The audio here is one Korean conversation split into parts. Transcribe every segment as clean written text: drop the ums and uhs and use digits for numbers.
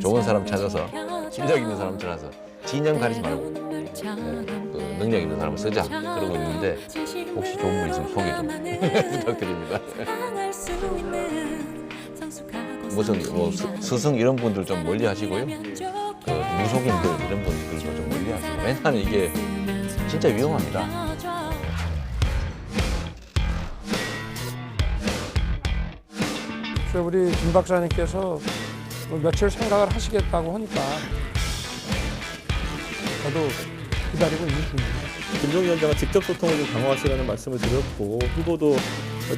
좋은 사람 찾아서 실력 있는 사람 찾아서 진영 가리지 말고 그 능력 있는 사람을 쓰자 그러고 있는데 혹시 좋은 분 있으면 소개 좀 부탁드립니다. 무슨 뭐 스승 이런 분들 좀 멀리 하시고요. 그 무속인들 이런 분들도 좀 멀리 하시고 왜냐하면 이게 진짜 위험합니다. 그래서 우리 김 박사님께서 뭐 며칠 생각을 하시겠다고 하니까 저도 기다리고 있는 중입니다. 김종인 위원장은 직접 소통을 좀 강화하시라는 말씀을 드렸고 후보도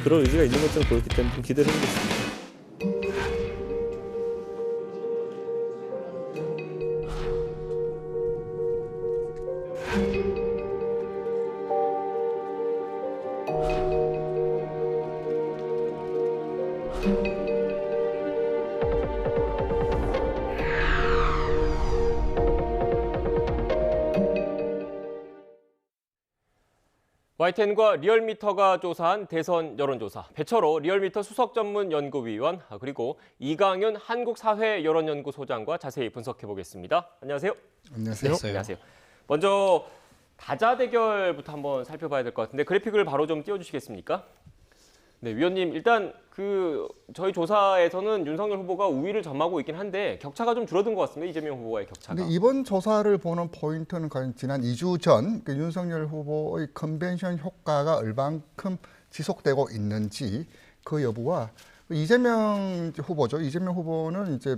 그런 의지가 있는 것처럼 보였기 때문에 좀 기대를 해보겠습니다. YTN과 리얼미터가 조사한 대선 여론조사, 배철호 리얼미터 수석전문연구위원, 그리고 이강윤 한국사회여론연구소장과 자세히 분석해보겠습니다. 안녕하세요. 안녕하세요. 네, 안녕하세요. 먼저 다자 대결부터 한번 살펴봐야 될 것 같은데 그래픽을 바로 좀 띄워주시겠습니까? 네, 위원님 일단 저희 조사에서는 윤석열 후보가 우위를 점하고 있긴 한데 격차가 좀 줄어든 것 같습니다. 이재명 후보와의 격차가. 근데 이번 조사를 보는 포인트는 지난 2주 전 윤석열 후보의 컨벤션 효과가 얼만큼 지속되고 있는지 그 여부와 이재명 후보죠. 이재명 후보는 이제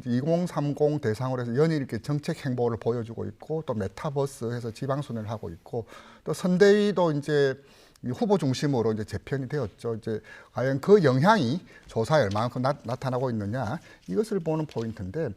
2030 대상으로 해서 연일 이렇게 정책 행보를 보여주고 있고 또 메타버스에서 지방선언을 하고 있고 또 선대위도 이제 후보 중심으로 이제 재편이 되었죠. 이제 과연 그 영향이 조사에 얼마만큼 나타나고 있느냐 이것을 보는 포인트인데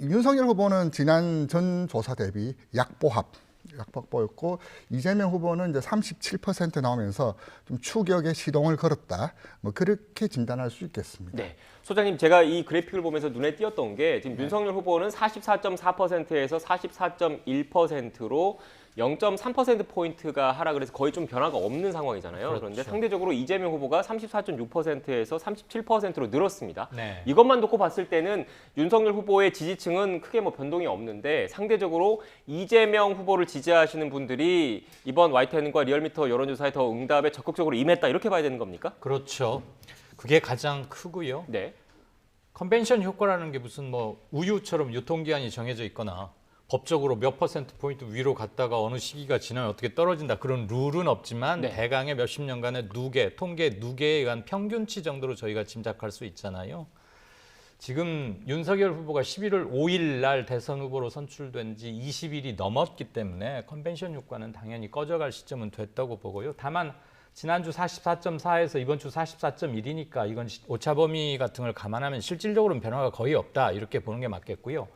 윤석열 후보는 지난 전 조사 대비 약보였고 이재명 후보는 이제 37% 나오면서 좀 추격의 시동을 걸었다. 뭐 그렇게 진단할 수 있겠습니다. 네, 소장님 제가 이 그래픽을 보면서 눈에 띄었던 게 지금 윤석열 후보는 44.4%에서 44.1%로 0.3%포인트가 하락을 해서 거의 좀 변화가 없는 상황이잖아요. 그렇죠. 그런데 상대적으로 이재명 후보가 34.6%에서 37%로 늘었습니다. 네. 이것만 놓고 봤을 때는 윤석열 후보의 지지층은 크게 뭐 변동이 없는데 상대적으로 이재명 후보를 지지하시는 분들이 이번 YTN과 리얼미터 여론조사에 더 응답에 적극적으로 임했다 이렇게 봐야 되는 겁니까? 그렇죠. 그게 가장 크고요. 네. 컨벤션 효과라는 게 무슨 뭐 우유처럼 유통기한이 정해져 있거나 법적으로 몇 %포인트 위로 갔다가 어느 시기가 지나면 어떻게 떨어진다 그런 룰은 없지만 네. 대강의 몇십 년간의 통계 누계에 의한 평균치 정도로 저희가 짐작할 수 있잖아요. 지금 윤석열 후보가 11월 5일 날 대선 후보로 선출된 지 20일이 넘었기 때문에 컨벤션 효과는 당연히 꺼져갈 시점은 됐다고 보고요. 다만 지난주 44.4에서 이번 주 44.1이니까 이건 오차범위 같은 걸 감안하면 실질적으로는 변화가 거의 없다 이렇게 보는 게 맞겠고요.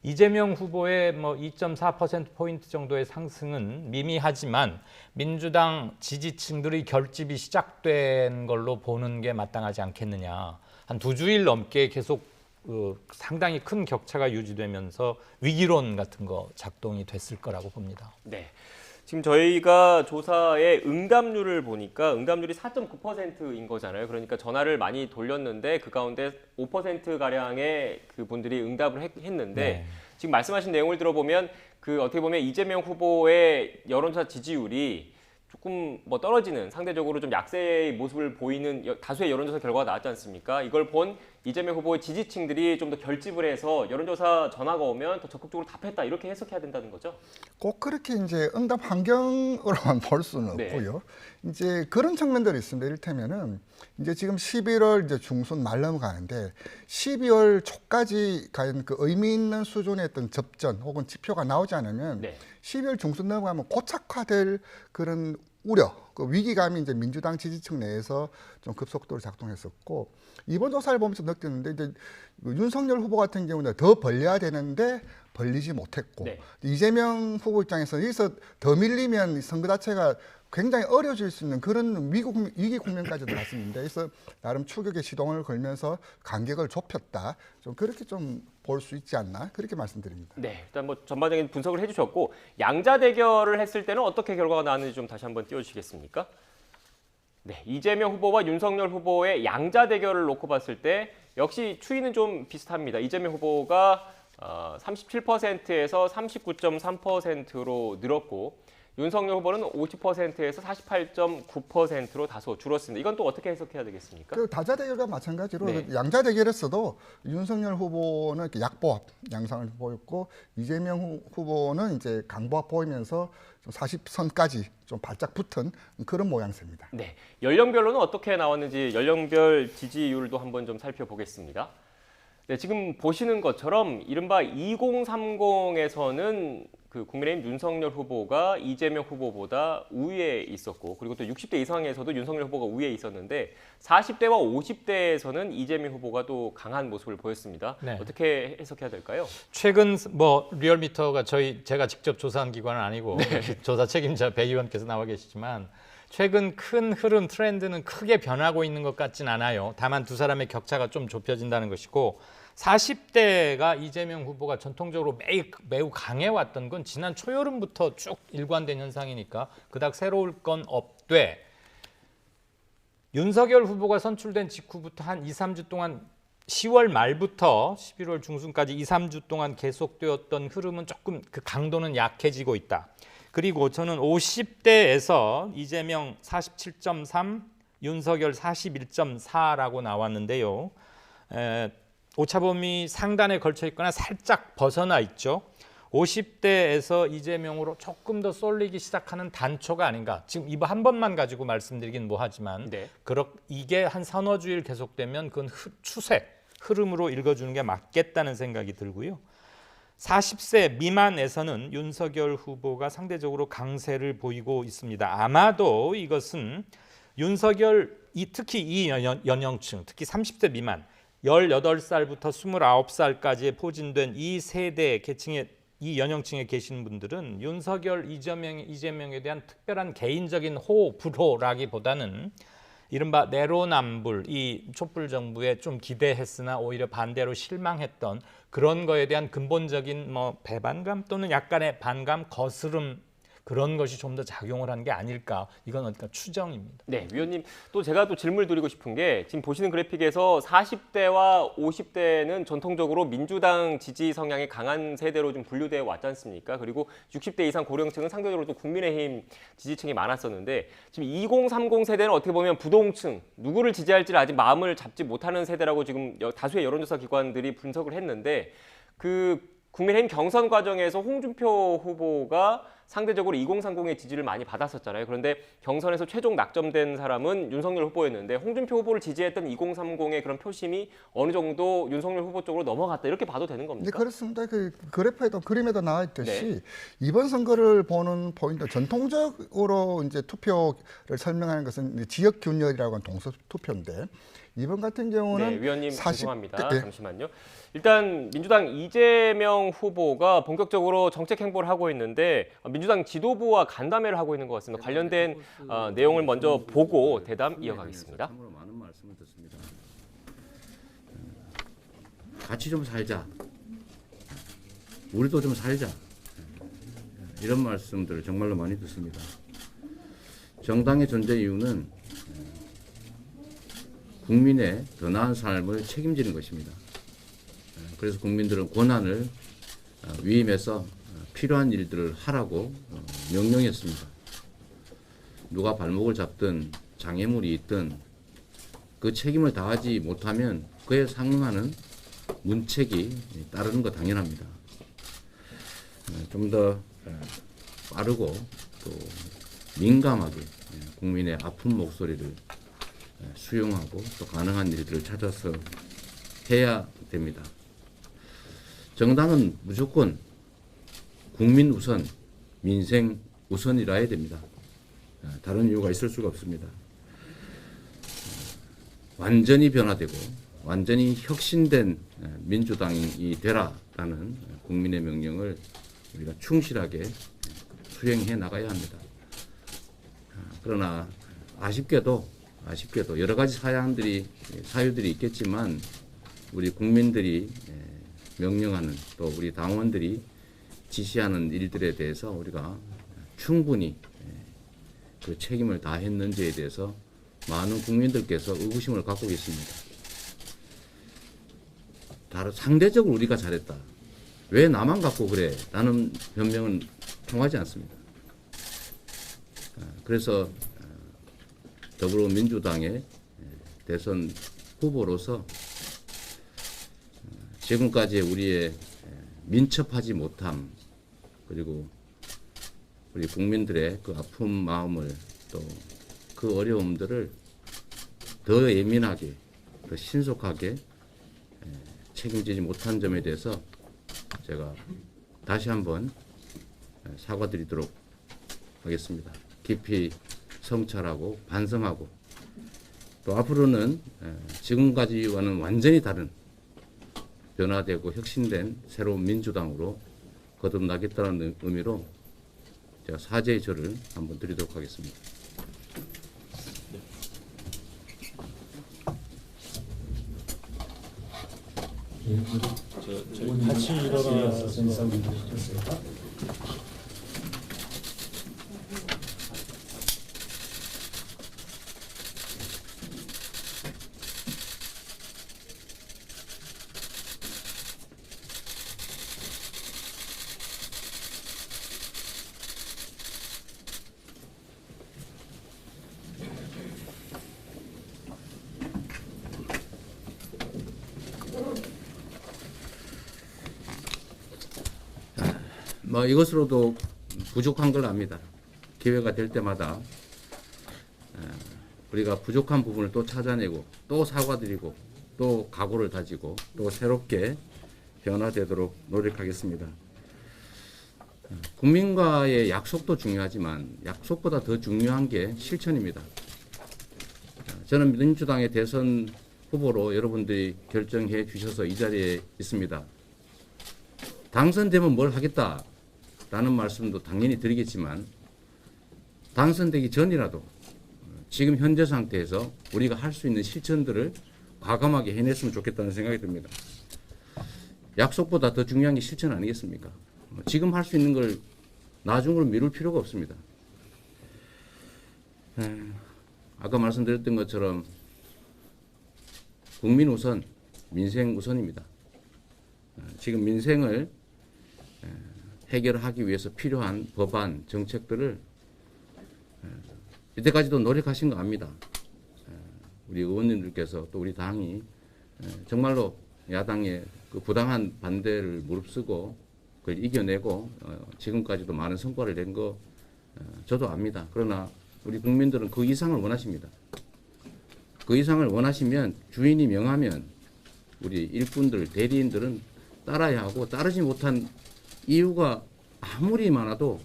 이재명 후보의 뭐 2.4%포인트 정도의 상승은 미미하지만 민주당 지지층들의 결집이 시작된 걸로 보는 게 마땅하지 않겠느냐. 한 2주일 넘게 계속 상당히 큰 격차가 유지되면서 위기론 같은 거 작동이 됐을 거라고 봅니다. 네. 지금 저희가 조사의 응답률을 보니까 응답률이 4.9%인 거잖아요. 그러니까 전화를 많이 돌렸는데 그 가운데 5%가량의 그 분들이 응답을 했는데 네. 지금 말씀하신 내용을 들어보면 어떻게 보면 이재명 후보의 여론조사 지지율이 조금 뭐 떨어지는 상대적으로 좀 약세의 모습을 보이는 다수의 여론조사 결과가 나왔지 않습니까? 이걸 본 이재명 후보의 지지층들이 좀 더 결집을 해서 여론조사 전화가 오면 더 적극적으로 답했다 이렇게 해석해야 된다는 거죠? 꼭 그렇게 이제 응답 환경으로만 볼 수는 네. 없고요. 이제 그런 측면들이 있습니다. 이를테면은 이제 지금 11월 이제 중순 말 넘어가는데 12월 초까지 과연 그 의미 있는 수준의 어떤 접전 혹은 지표가 나오지 않으면 네. 12월 중순 넘어가면 고착화될 그런 우려, 그 위기감이 이제 민주당 지지층 내에서 좀 급속도로 작동했었고 이번 조사를 보면서 느꼈는데 이제 윤석열 후보 같은 경우는 더 벌려야 되는데 벌리지 못했고 네. 이재명 후보 입장에서는 여기서 더 밀리면 선거 자체가 굉장히 어려질 수 있는 그런 위기 국면까지도 왔습니다. 그래서 나름 추격의 시동을 걸면서 간격을 좁혔다. 좀 그렇게 좀 볼 수 있지 않나 그렇게 말씀드립니다. 네, 일단 뭐 전반적인 분석을 해주셨고 양자 대결을 했을 때는 어떻게 결과가 나왔는지 좀 다시 한번 띄워주시겠습니까? 네, 이재명 후보와 윤석열 후보의 양자 대결을 놓고 봤을 때 역시 추이는 좀 비슷합니다. 이재명 후보가 37%에서 39.3%로 늘었고 윤석열 후보는 50%에서 48.9%로 다소 줄었습니다. 이건 또 어떻게 해석해야 되겠습니까? 그 다자 대결과 마찬가지로 네. 그 양자 대결에서도 윤석열 후보는 이렇게 약보합 양상을 보였고 이재명 후보는 이제 강보합 보이면서 40선까지 좀 발짝 붙은 그런 모양새입니다. 네, 연령별로는 어떻게 나왔는지 연령별 지지율도 한번 좀 살펴보겠습니다. 네, 지금 보시는 것처럼 이른바 2030에서는 그 국민의힘 윤석열 후보가 이재명 후보보다 우위에 있었고 그리고 또 60대 이상에서도 윤석열 후보가 우위에 있었는데 40대와 50대에서는 이재명 후보가 또 강한 모습을 보였습니다. 네. 어떻게 해석해야 될까요? 최근 뭐 리얼미터가 제가 직접 조사한 기관은 아니고 조사 책임자 배 의원께서 나와 계시지만 최근 큰 흐름 트렌드는 크게 변하고 있는 것 같진 않아요. 다만 두 사람의 격차가 좀 좁혀진다는 것이고 40대가 이재명 후보가 전통적으로 매우 강해왔던 건 지난 초여름부터 쭉 일관된 현상이니까 그닥 새로울 건 없되 윤석열 후보가 선출된 직후부터 한 2, 3주 동안 10월 말부터 11월 중순까지 2, 3주 동안 계속되었던 흐름은 조금 그 강도는 약해지고 있다. 그리고 저는 50대에서 이재명 47.3, 윤석열 41.4라고 나왔는데요. 오차범위 상단에 걸쳐 있거나 살짝 벗어나 있죠. 50대에서 이재명으로 조금 더 쏠리기 시작하는 단초가 아닌가. 지금 이거 한 번만 가지고 말씀드리긴 뭐하지만 네. 이게 한 서너 주일 계속되면 그건 추세, 흐름으로 읽어주는 게 맞겠다는 생각이 들고요. 40세 미만에서는 윤석열 후보가 상대적으로 강세를 보이고 있습니다. 아마도 이것은 윤석열, 특히 이 연령층, 특히 30대 미만, 18살부터 29살까지에 포진된 이 세대 계층의 이 연령층에 계신 분들은 윤석열, 이재명에 대한 특별한 개인적인 불호라기보다는 이른바 내로남불, 이 촛불 정부에 좀 기대했으나 오히려 반대로 실망했던 그런 거에 대한 근본적인 배반감 또는 약간의 반감, 거스름 그런 것이 좀 더 작용을 한 게 아닐까. 이건 어떤 추정입니다. 네, 위원님 또 제가 또 질문을 드리고 싶은 게 지금 보시는 그래픽에서 40대와 50대는 전통적으로 민주당 지지 성향이 강한 세대로 좀 분류되어 왔지 않습니까? 그리고 60대 이상 고령층은 상대적으로 또 국민의힘 지지층이 많았었는데 지금 2030 세대는 어떻게 보면 부동층, 누구를 지지할지를 아직 마음을 잡지 못하는 세대라고 지금 다수의 여론조사 기관들이 분석을 했는데 그 국민의힘 경선 과정에서 홍준표 후보가 상대적으로 2030의 지지를 많이 받았었잖아요. 그런데 경선에서 최종 낙점된 사람은 윤석열 후보였는데 홍준표 후보를 지지했던 2030의 그런 표심이 어느 정도 윤석열 후보 쪽으로 넘어갔다 이렇게 봐도 되는 네, 겁니까? 그렇습니다. 그 그래프에도 그림에도 나와 있듯이 네. 이번 선거를 보는 포인트, 전통적으로 이제 투표를 설명하는 것은 이제 지역 균열이라고 하는 동서 투표인데 이번 같은 경우는 네, 위원님 40대 죄송합니다. 잠시만요. 일단 민주당 이재명 후보가 본격적으로 정책 행보를 하고 있는데 민주당 지도부와 간담회를 하고 있는 것 같습니다. 관련된 내용을 먼저 보고 대담 이어가겠습니다. 참으로 많은 말씀을 듣습니다. 같이 좀 살자. 우리도 좀 살자. 이런 말씀들을 정말로 많이 듣습니다. 정당의 존재 이유는 국민의 더 나은 삶을 책임지는 것입니다. 그래서 국민들은 권한을 위임해서 필요한 일들을 하라고 명령했습니다. 누가 발목을 잡든 장애물이 있든 그 책임을 다하지 못하면 그에 상응하는 문책이 따르는 거 당연합니다. 좀 더 빠르고 또 민감하게 국민의 아픈 목소리를 수용하고 또 가능한 일들을 찾아서 해야 됩니다. 정당은 무조건 국민 우선, 민생 우선이라 해야 됩니다. 다른 이유가 있을 수가 없습니다. 완전히 변화되고 완전히 혁신된 민주당이 되라라는 국민의 명령을 우리가 충실하게 수행해 나가야 합니다. 그러나 아쉽게도 여러 가지 사유들이 있겠지만 우리 국민들이 명령하는 또 우리 당원들이 지시하는 일들에 대해서 우리가 충분히 그 책임을 다했는지에 대해서 많은 국민들께서 의구심을 갖고 계십니다. 상대적으로 우리가 잘했다. 왜 나만 갖고 그래? 라는 변명은 통하지 않습니다. 그래서 더불어민주당의 대선 후보로서 지금까지의 우리의 민첩하지 못함, 그리고 우리 국민들의 그 아픈 마음을, 또 그 어려움들을 더 예민하게, 더 신속하게 책임지지 못한 점에 대해서 제가 다시 한번 사과드리도록 하겠습니다. 깊이 성찰하고 반성하고, 또 앞으로는 지금까지와는 완전히 다른 변화되고 혁신된 새로운 민주당으로 거듭나겠다는 의미로 제가 사죄의 절을 한번 드리도록 하겠습니다. 같이 일어나서 이것으로도 부족한 걸 압니다. 기회가 될 때마다 우리가 부족한 부분을 또 찾아내고, 또 사과드리고, 또 각오를 다지고, 또 새롭게 변화되도록 노력하겠습니다. 국민과의 약속도 중요하지만 약속보다 더 중요한 게 실천입니다. 저는 민주당의 대선 후보로 여러분들이 결정해 주셔서 이 자리에 있습니다. 당선되면 뭘 하겠다 라는 말씀도 당연히 드리겠지만, 당선되기 전이라도 지금 현재 상태에서 우리가 할 수 있는 실천들을 과감하게 해냈으면 좋겠다는 생각이 듭니다. 약속보다 더 중요한 게 실천 아니겠습니까? 지금 할 수 있는 걸 나중으로 미룰 필요가 없습니다. 아까 말씀드렸던 것처럼 국민 우선, 민생 우선입니다. 지금 민생을 해결하기 위해서 필요한 법안, 정책들을 이때까지도 노력하신 거 압니다. 우리 의원님들께서, 또 우리 당이 정말로 야당의 그 부당한 반대를 무릅쓰고 그걸 이겨내고 지금까지도 많은 성과를 낸 거 저도 압니다. 그러나 우리 국민들은 그 이상을 원하십니다. 그 이상을 원하시면, 주인이 명하면 우리 일꾼들, 대리인들은 따라야 하고, 따르지 못한 이유가 아무리 많아도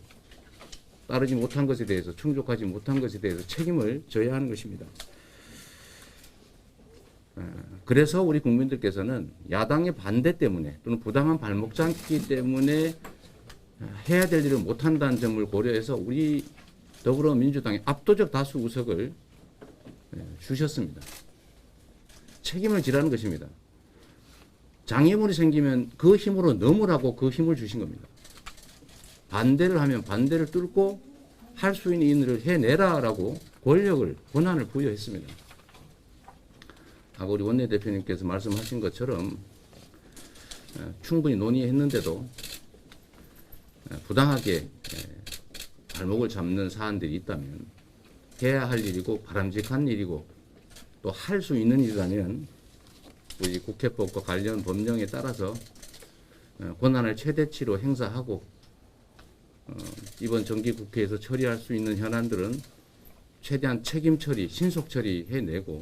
따르지 못한 것에 대해서, 충족하지 못한 것에 대해서 책임을 져야 하는 것입니다. 그래서 우리 국민들께서는 야당의 반대 때문에, 또는 부당한 발목 잡기 때문에 해야 될 일을 못한다는 점을 고려해서 우리 더불어민주당의 압도적 다수 의석을 주셨습니다. 책임을 지라는 것입니다. 장애물이 생기면 그 힘으로 넘으라고 그 힘을 주신 겁니다. 반대를 하면 반대를 뚫고 할 수 있는 일을 해내라라고 권력을, 권한을 부여했습니다. 아까 우리 원내대표님께서 말씀하신 것처럼 충분히 논의했는데도 부당하게 발목을 잡는 사안들이 있다면, 해야 할 일이고 바람직한 일이고 또 할 수 있는 일이라면 우리 국회법과 관련 법령에 따라서 권한을 최대치로 행사하고 이번 정기국회에서 처리할 수 있는 현안들은 최대한 책임 처리, 신속 처리해내고,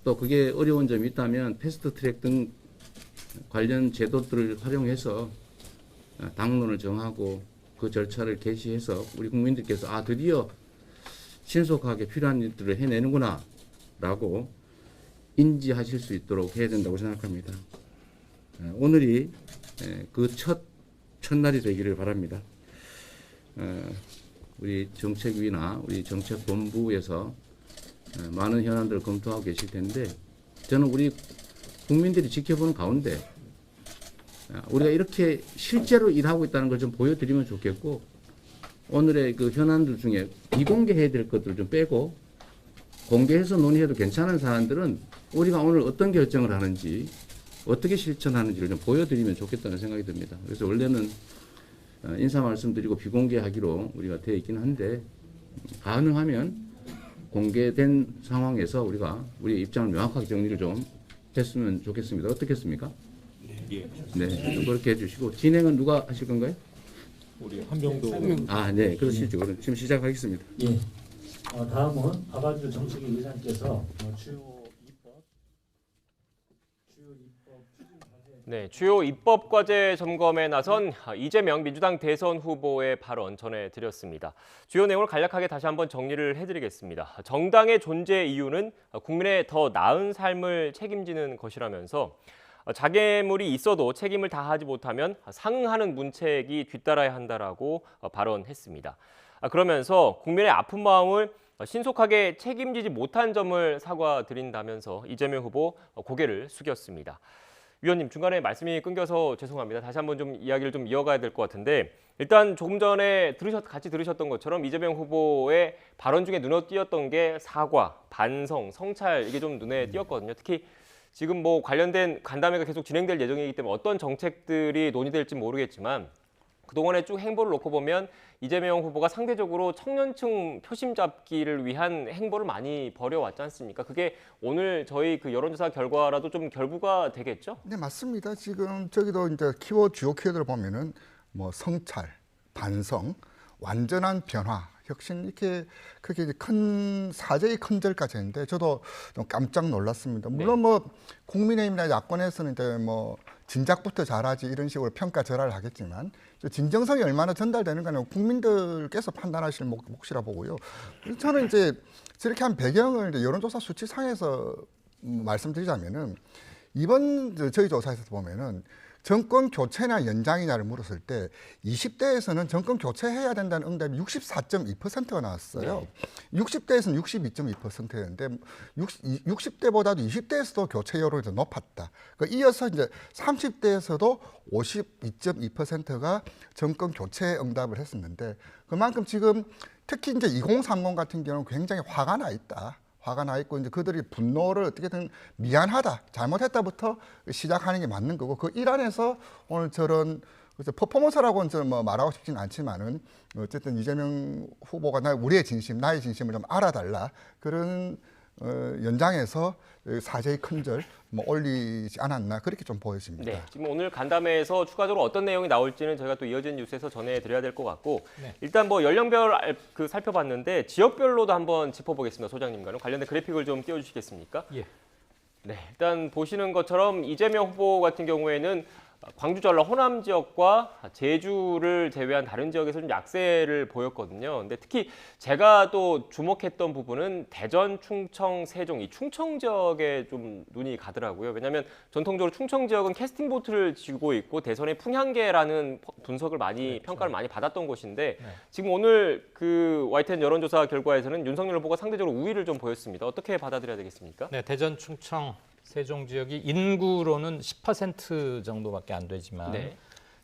또 그게 어려운 점이 있다면 패스트트랙 등 관련 제도들을 활용해서 당론을 정하고 그 절차를 개시해서 우리 국민들께서 드디어 신속하게 필요한 일들을 해내는구나 라고 인지하실 수 있도록 해야 된다고 생각합니다. 오늘이 그 첫날이 되기를 바랍니다. 우리 정책위나 우리 정책본부에서 많은 현안들을 검토하고 계실 텐데, 저는 우리 국민들이 지켜보는 가운데 우리가 이렇게 실제로 일하고 있다는 걸 좀 보여드리면 좋겠고, 오늘의 그 현안들 중에 비공개해야 될 것들을 좀 빼고 공개해서 논의해도 괜찮은 사안들은 우리가 오늘 어떤 결정을 하는지 어떻게 실천하는지를 좀 보여드리면 좋겠다는 생각이 듭니다. 그래서 원래는 인사 말씀드리고 비공개하기로 우리가 되어 있긴 한데 가능하면 공개된 상황에서 우리가 우리의 입장을 명확하게 정리를 좀 했으면 좋겠습니다. 어떻겠습니까? 네, 좀 그렇게 해주시고 진행은 누가 하실 건가요? 우리 한병도 아, 네, 그러시죠. 그럼 지금 시작하겠습니다. 예. 다음은 아바주 정책위 의장께서 네, 주요 입법 과제 점검에 나선 이재명 민주당 대선 후보의 발언 전해드렸습니다. 주요 내용을 간략하게 다시 한번 정리를 해드리겠습니다. 정당의 존재 이유는 국민의 더 나은 삶을 책임지는 것이라면서 장애물이 있어도 책임을 다하지 못하면 상응하는 문책이 뒤따라야 한다라고 발언했습니다. 그러면서 국민의 아픈 마음을 신속하게 책임지지 못한 점을 사과드린다면서 이재명 후보 고개를 숙였습니다. 위원님, 중간에 말씀이 끊겨서 죄송합니다. 다시 한번 좀 이야기를 좀 이어가야 될 것 같은데 일단 조금 전에 같이 들으셨던 것처럼 이재명 후보의 발언 중에 눈에 띄었던 게 사과, 반성, 성찰 이게 좀 눈에 띄었거든요. 특히 지금 뭐 관련된 간담회가 계속 진행될 예정이기 때문에 어떤 정책들이 논의될지 모르겠지만 그동안의 쭉 행보를 놓고 보면 이재명 후보가 상대적으로 청년층 표심 잡기를 위한 행보를 많이 벌여왔지 않습니까? 그게 오늘 저희 그 여론조사 결과라도 좀 결부가 되겠죠? 네, 맞습니다. 지금 저기도 이제 주요 키워드를 보면은 뭐 성찰, 반성, 완전한 변화, 혁신 이렇게 그게 이제 큰 사제의 큰절까지 했는데 저도 좀 깜짝 놀랐습니다. 물론 뭐 국민의힘이나 야권에서는 이제 뭐 진작부터 잘하지 이런 식으로 평가절하를 하겠지만 진정성이 얼마나 전달되는가는 국민들께서 판단하실 몫이라 보고요. 저는 이제 저렇게 한 배경을 이제 여론조사 수치상에서 말씀드리자면은 이번 저희 조사에서 보면은 정권 교체나 연장이냐를 물었을 때 20대에서는 정권 교체해야 된다는 응답이 64.2%가 나왔어요. 네. 60대에서는 62.2%였는데 60대보다도 20대에서도 교체 여론이 더 높았다. 이어서 이제 30대에서도 52.2%가 정권 교체 응답을 했었는데 그만큼 지금 특히 이제 2030 같은 경우는 굉장히 화가 나 있다. 화가 나 있고 이제 그들이 분노를 어떻게든 미안하다, 잘못했다부터 시작하는 게 맞는 거고 그 일환에서 오늘 저런 퍼포먼스라고는 저는 뭐 말하고 싶지는 않지만은 어쨌든 이재명 후보가 우리의 진심, 나의 진심을 좀 알아달라 그런 연장해서 사제의 큰절 올리지 않았나 그렇게 좀 보여집니다. 네, 지금 오늘 간담회에서 추가적으로 어떤 내용이 나올지는 저희가 또 이어진 뉴스에서 전해드려야 될 것 같고 일단 뭐 연령별 살펴봤는데 지역별로도 한번 짚어보겠습니다. 소장님과는 관련된 그래픽을 좀 띄워주시겠습니까? 예. 네, 일단 보시는 것처럼 이재명 후보 같은 경우에는 광주, 전라, 호남 지역과 제주를 제외한 다른 지역에서 좀 약세를 보였거든요. 근데 특히 제가 또 주목했던 부분은 대전, 충청, 세종, 이 충청 지역에 좀 눈이 가더라고요. 왜냐하면 전통적으로 충청 지역은 캐스팅 보트를 쥐고 있고 대선의 풍향계라는 분석을 많이 평가를 많이 받았던 곳인데 지금 오늘 그 YTN 여론조사 결과에서는 윤석열 후보가 상대적으로 우위를 좀 보였습니다. 어떻게 받아들여야 되겠습니까? 네, 대전, 충청, 세종 지역이 인구로는 10% 정도밖에 안 되지만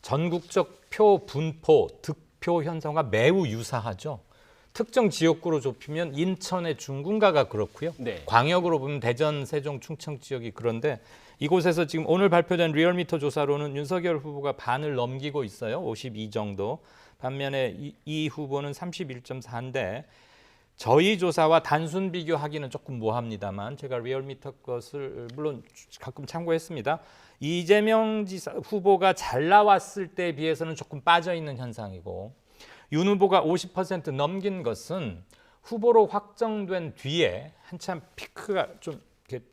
전국적 표 분포, 득표 현상과 매우 유사하죠. 특정 지역구로 좁히면 인천의 중군가가 그렇고요. 광역으로 보면 대전, 세종, 충청 지역이 그런데 이곳에서 지금 오늘 발표된 리얼미터 조사로는 윤석열 후보가 반을 넘기고 있어요. 52 정도. 반면에 이 후보는 31.4인데 저희 조사와 단순 비교하기는 조금 모호합니다만 제가 리얼미터 것을 물론 가끔 참고했습니다. 이재명 후보가 잘 나왔을 때에 비해서는 조금 빠져있는 현상이고 윤 후보가 50% 넘긴 것은 후보로 확정된 뒤에 한참 피크가 좀 이렇게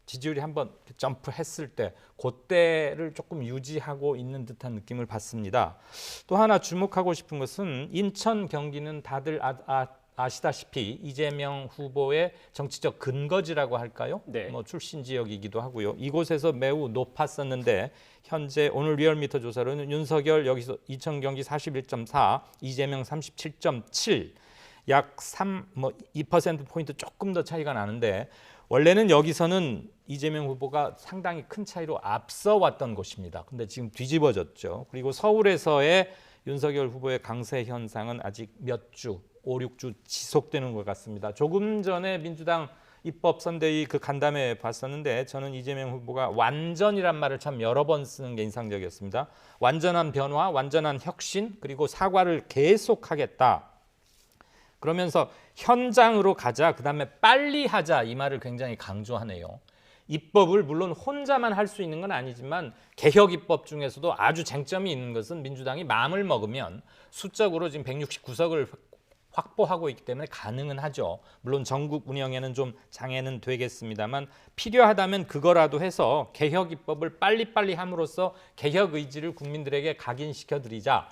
지지율이 한번 점프했을 때 그때를 조금 유지하고 있는 듯한 느낌을 받습니다. 또 하나 주목하고 싶은 것은 인천, 경기는 다들 아시다시피 이재명 후보의 정치적 근거지라고 할까요? 뭐 출신 지역이기도 하고요. 이곳에서 매우 높았었는데 현재 오늘 리얼미터 조사로는 윤석열 여기서 인천 경기 41.4, 이재명 37.7, 약 2% 포인트 조금 더 차이가 나는데 원래는 여기서는 이재명 후보가 상당히 큰 차이로 앞서 왔던 곳입니다. 근데 지금 뒤집어졌죠. 그리고 서울에서의 윤석열 후보의 강세 현상은 아직 몇 주 5, 6주 지속되는 것 같습니다. 조금 전에 민주당 입법 선대위 그 간담회 봤었는데 저는 이재명 후보가 완전이란 말을 참 여러 번 쓰는 게 인상적이었습니다. 완전한 변화, 완전한 혁신, 그리고 사과를 계속하겠다. 그러면서 현장으로 가자, 그다음에 빨리 하자 이 말을 굉장히 강조하네요. 입법을 물론 혼자만 할 수 있는 건 아니지만 개혁 입법 중에서도 아주 쟁점이 있는 것은 민주당이 마음을 먹으면 수적으로 지금 169석을 확보하고 있기 때문에 가능은 하죠. 물론 전국 운영에는 좀 장애는 되겠습니다만 필요하다면 그거라도 해서 개혁 입법을 빨리빨리 함으로써 개혁 의지를 국민들에게 각인시켜드리자.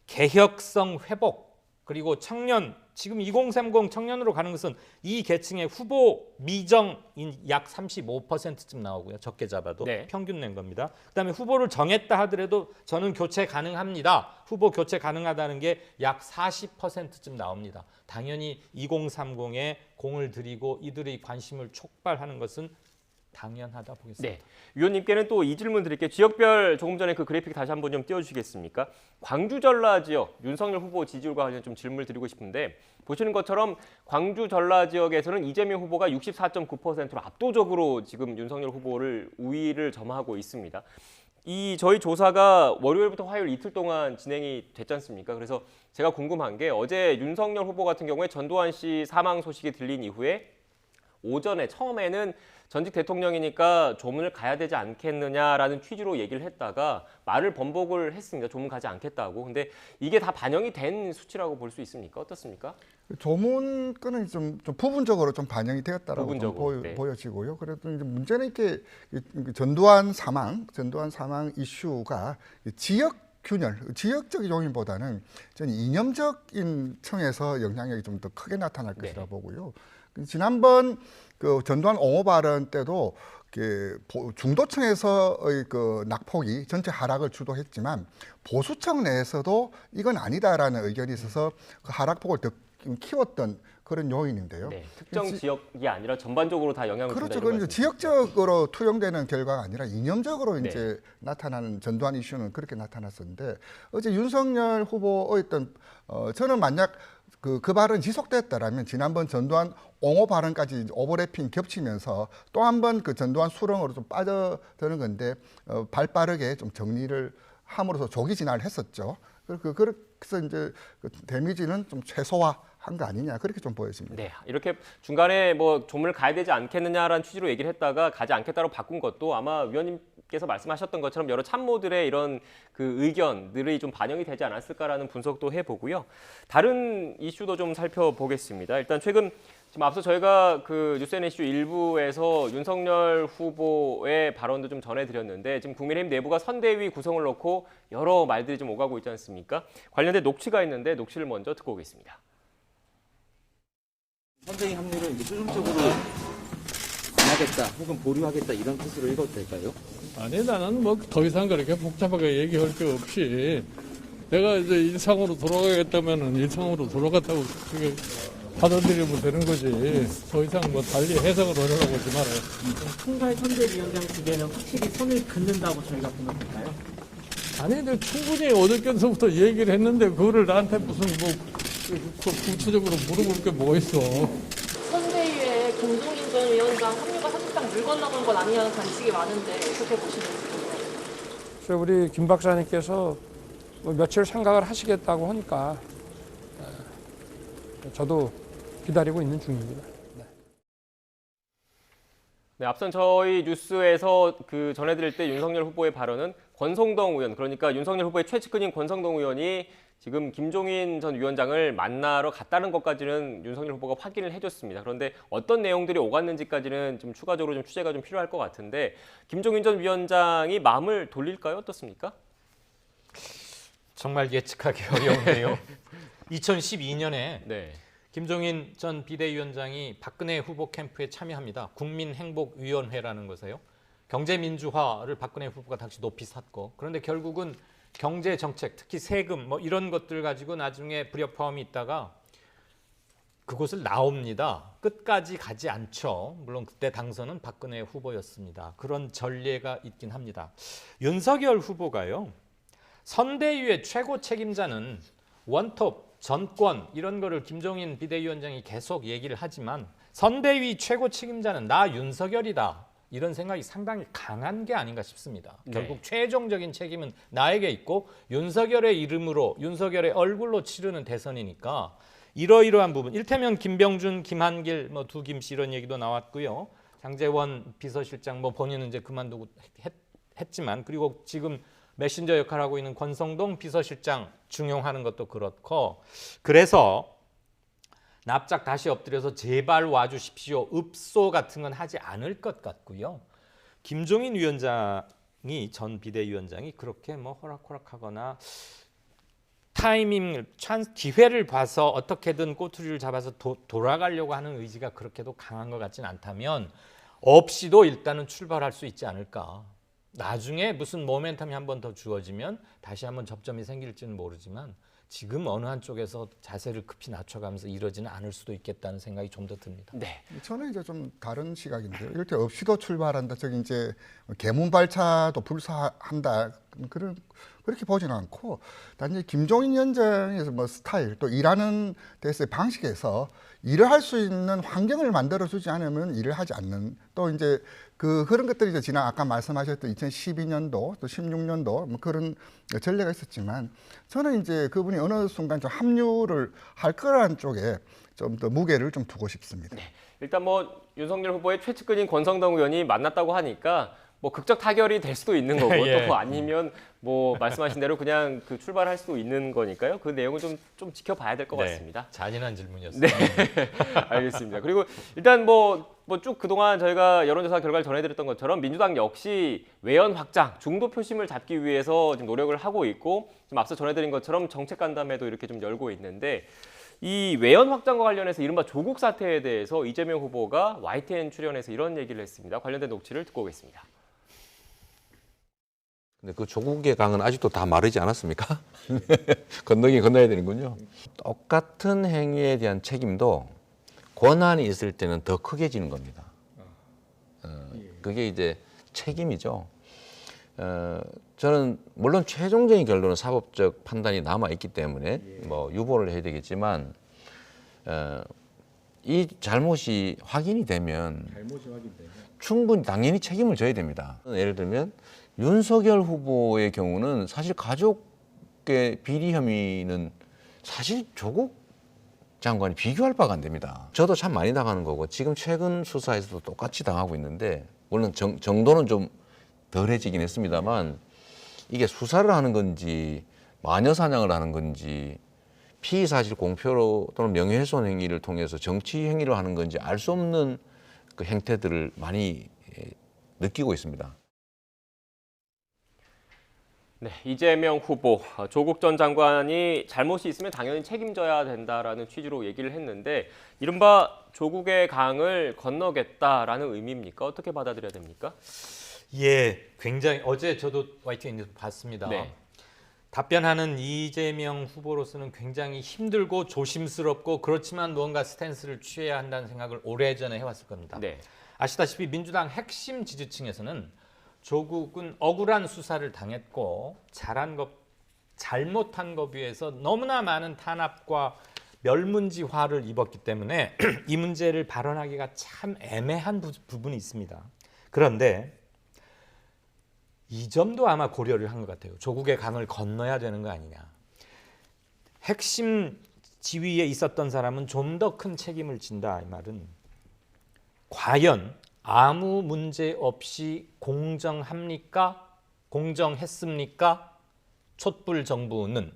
개혁성 회복 그리고 청년 지금 2030 청년으로 가는 것은 이 계층의 후보 미정인 약 35%쯤 나오고요. 적게 잡아도 네. 평균 낸 겁니다. 그다음에 후보를 정했다 하더라도 저는 교체 가능합니다. 후보 교체 가능하다는 게 약 40%쯤 나옵니다. 당연히 2030에 공을 들이고 이들의 관심을 촉발하는 것은 당연하다 보겠습니다. 네, 위원님께는 또 이 질문 드릴게요. 지역별 조금 전에 그 그래픽 다시 한번 좀 띄워주시겠습니까? 광주 전라 지역 윤석열 후보 지지율과 관련 좀 질문을 드리고 싶은데 보시는 것처럼 광주 전라 지역에서는 이재명 후보가 64.9%로 압도적으로 지금 윤석열 후보를 우위를 점하고 있습니다. 이 저희 조사가 월요일부터 화요일 이틀 동안 진행이 됐지 않습니까? 그래서 제가 궁금한 게 어제 윤석열 후보 같은 경우에 전두환 씨 사망 소식이 들린 이후에 오전에 처음에는 전직 대통령이니까 조문을 가야 되지 않겠느냐라는 취지로 얘기를 했다가 말을 번복을 했습니다. 조문 가지 않겠다고. 근데 이게 다 반영이 된 수치라고 볼 수 있습니까? 어떻습니까? 조문 건은 좀 부분적으로 좀 반영이 되었다라고 좀 부분적으로, 네. 보여지고요. 그래도 이제 문제는 이렇게 전두환 사망 이슈가 지역 균열, 지역적 요인보다는 저는 이념적인 청에서 영향력이 좀 더 크게 나타날 것이라 보고요. 지난번 그 전두환 옹호 발언 때도 중도층에서의 그 낙폭이 전체 하락을 주도했지만 보수층 내에서도 이건 아니다라는 의견이 있어서 그 하락폭을 더 키웠던 그런 요인인데요. 네, 특정 지역이 아니라 전반적으로 다 영향을 준다. 그렇죠. 이런 그건 이제 말씀이시죠? 지역적으로 투영되는 결과가 아니라 이념적으로 네. 이제 나타나는 전두환 이슈는 그렇게 나타났었는데 어제 윤석열 후보의 어떤 저는 만약 그 발언 지속됐다라면 지난번 전두환 옹호 발언까지 오버래핑 겹치면서 또 한 번 그 전두환 수렁으로 좀 빠져드는 건데 발 빠르게 좀 정리를 함으로써 조기 진화를 했었죠. 그래서 이제 그 데미지는 좀 최소화한 거 아니냐 그렇게 좀 보여집니다. 네, 이렇게 중간에 뭐 조문을 가야 되지 않겠느냐라는 취지로 얘기를 했다가 가지 않겠다고 바꾼 것도 아마 위원님께서 말씀하셨던 것처럼 여러 참모들의 이런 그 의견들이 좀 반영이 되지 않았을까라는 분석도 해보고요. 다른 이슈도 좀 살펴보겠습니다. 일단 최근 지금 앞서 저희가 그 뉴스 앤 이슈 일부에서 윤석열 후보의 발언도 좀 전해드렸는데 지금 국민의힘 내부가 선대위 구성을 놓고 여러 말들이 좀 오가고 있지 않습니까? 관련된 녹취가 있는데 녹취를 먼저 듣고 오겠습니다. 선대위 합류를 이제 최종적으로 안 하겠다 혹은 보류하겠다 이런 뜻으로 읽어도 될까요? 아니 나는 뭐 더 이상 그렇게 복잡하게 얘기할 게 없이 내가 이제 일상으로 돌아가겠다면은 일상으로 돌아갔다고 그게 받아들이면 되는 거지. 더 이상 뭐 달리 해석을 하려고 하지 말아요. 총괄 선대위원장 직에는 확실히 선을 긋는다고 저희가 보면 될까요? 아니 근데 충분히 어저께서부터 얘기를 했는데 그거를 나한테 무슨 뭐 구체적으로 물어볼 게 뭐가 있어. 선대위에 김종인 전 위원장 합류가 사실상 물 건너간 건 아니냐는 관측이 많은데 어떻게 보시는지. 우리 김 박사님께서 뭐 며칠 생각을 하시겠다고 하니까 저도 기다리고 있는 중입니다. 네, 앞선 저희 뉴스에서 그 전해드릴 때 윤석열 후보의 발언은 권성동 의원, 그러니까 윤석열 후보의 최측근인 권성동 의원이 지금 김종인 전 위원장을 만나러 갔다는 것까지는 윤석열 후보가 확인을 해줬습니다. 그런데 어떤 내용들이 오갔는지까지는 좀 추가적으로 좀 취재가 좀 필요할 것 같은데 김종인 전 위원장이 마음을 돌릴까요? 어떻습니까? 정말 예측하기 어려운데요. 2012년에 네. 김종인 전 비대위원장이 박근혜 후보 캠프에 참여합니다. 국민행복위원회라는 것이에요. 경제민주화를 박근혜 후보가 당시 높이 샀고 그런데 결국은 경제정책, 특히 세금 뭐 이런 것들 가지고 나중에 불협화음이 있다가 그곳을 나옵니다. 끝까지 가지 않죠. 물론 그때 당선은 박근혜 후보였습니다. 그런 전례가 있긴 합니다. 윤석열 후보가요. 선대위의 최고 책임자는 원톱, 전권 이런 거를 김종인 비대위원장이 계속 얘기를 하지만 선대위 최고 책임자는 나 윤석열이다. 이런 생각이 상당히 강한 게 아닌가 싶습니다. 결국 최종적인 책임은 나에게 있고 윤석열의 이름으로 윤석열의 얼굴로 치르는 대선이니까 이러이러한 부분 일테면 김병준, 김한길, 뭐 두 김씨 이런 얘기도 나왔고요. 장제원 비서실장 뭐 본인은 이제 그만두고 했지만 그리고 지금 메신저 역할을 하고 있는 권성동 비서실장 중용하는 것도 그렇고 그래서 납작 다시 엎드려서 제발 와주십시오. 읍소 같은 건 하지 않을 것 같고요. 김종인 위원장이 전 비대위원장이 그렇게 뭐 호락호락하거나 타이밍을 기회를 봐서 어떻게든 꼬투리를 잡아서 돌아가려고 하는 의지가 그렇게도 강한 것 같진 않다면 없이도 일단은 출발할 수 있지 않을까. 나중에 무슨 모멘텀이 한 번 더 주어지면 다시 한번 접점이 생길지는 모르지만 지금 어느 한쪽에서 자세를 급히 낮춰가면서 이러지는 않을 수도 있겠다는 생각이 좀 더 듭니다. 네. 저는 이제 좀 다른 시각인데요. 이럴 때 없이도 출발한다. 저기 이제 개문발차도 불사한다. 그렇게 보지는 않고 단지 김종인 위원장의 뭐 스타일 또 일하는 데서의 방식에서 일을 할 수 있는 환경을 만들어주지 않으면 일을 하지 않는 또 이제 그런 것들이 이제 지난 아까 말씀하셨던 2012년도 또 16년도 뭐 그런 전례가 있었지만 저는 이제 그분이 어느 순간 좀 합류를 할 거라는 쪽에 좀 더 무게를 좀 두고 싶습니다. 네. 일단 뭐 윤석열 후보의 최측근인 권성동 의원이 만났다고 하니까 뭐 극적 타결이 될 수도 있는 거고 예. 또 아니면 뭐 말씀하신 대로 그냥 그 출발할 수도 있는 거니까요. 그 내용을 좀 지켜봐야 될 것 같습니다. 잔인한 질문이었습니다. 네, 알겠습니다. 그리고 일단 뭐 쭉 그동안 저희가 여론조사 결과를 전해드렸던 것처럼 민주당 역시 외연 확장, 중도 표심을 잡기 위해서 지금 노력을 하고 있고 좀 앞서 전해드린 것처럼 정책 간담회도 이렇게 좀 열고 있는데 이 외연 확장과 관련해서 이른바 조국 사태에 대해서 이재명 후보가 YTN 출연해서 이런 얘기를 했습니다. 관련된 녹취를 듣고 오겠습니다. 근데 그 조국의 강은 아직도 다 마르지 않았습니까? 건너긴 건너야 되는군요. 똑같은 행위에 대한 책임도 권한이 있을 때는 더 크게 지는 겁니다. 그게 이제 책임이죠. 저는 물론 최종적인 결론은 사법적 판단이 남아 있기 때문에 뭐 유보를 해야 되겠지만 이 잘못이 확인이 되면 충분히 당연히 책임을 져야 됩니다. 예를 들면 윤석열 후보의 경우는 사실 가족의 비리 혐의는 사실 조국 장관이 비교할 바가 안 됩니다. 저도 참 많이 당하는 거고 지금 최근 수사에서도 똑같이 당하고 있는데 물론 정도는 좀 덜해지긴 했습니다만 이게 수사를 하는 건지 마녀 사냥을 하는 건지 피의 사실 공표로 또는 명예훼손 행위를 통해서 정치 행위를 하는 건지 알 수 없는 그 행태들을 많이 느끼고 있습니다. 네, 이재명 후보, 조국 전 장관이 잘못이 있으면 당연히 책임져야 된다라는 취지로 얘기를 했는데 이른바 조국의 강을 건너겠다라는 의미입니까? 어떻게 받아들여야 됩니까? 예, 굉장히 어제 저도 YTN에서 봤습니다. 네. 답변하는 이재명 후보로서는 굉장히 힘들고 조심스럽고 그렇지만 무언가 스탠스를 취해야 한다는 생각을 오래전에 해왔을 겁니다. 네. 아시다시피 민주당 핵심 지지층에서는 조국은 억울한 수사를 당했고 잘못한 것 위해서 너무나 많은 탄압과 멸문지화를 입었기 때문에 이 문제를 발언하기가 참 애매한 부분이 있습니다. 그런데 이 점도 아마 고려를 한 것 같아요. 조국의 강을 건너야 되는 거 아니냐. 핵심 지위에 있었던 사람은 좀 더 큰 책임을 진다. 이 말은 과연 아무 문제 없이 공정합니까? 공정했습니까? 촛불 정부는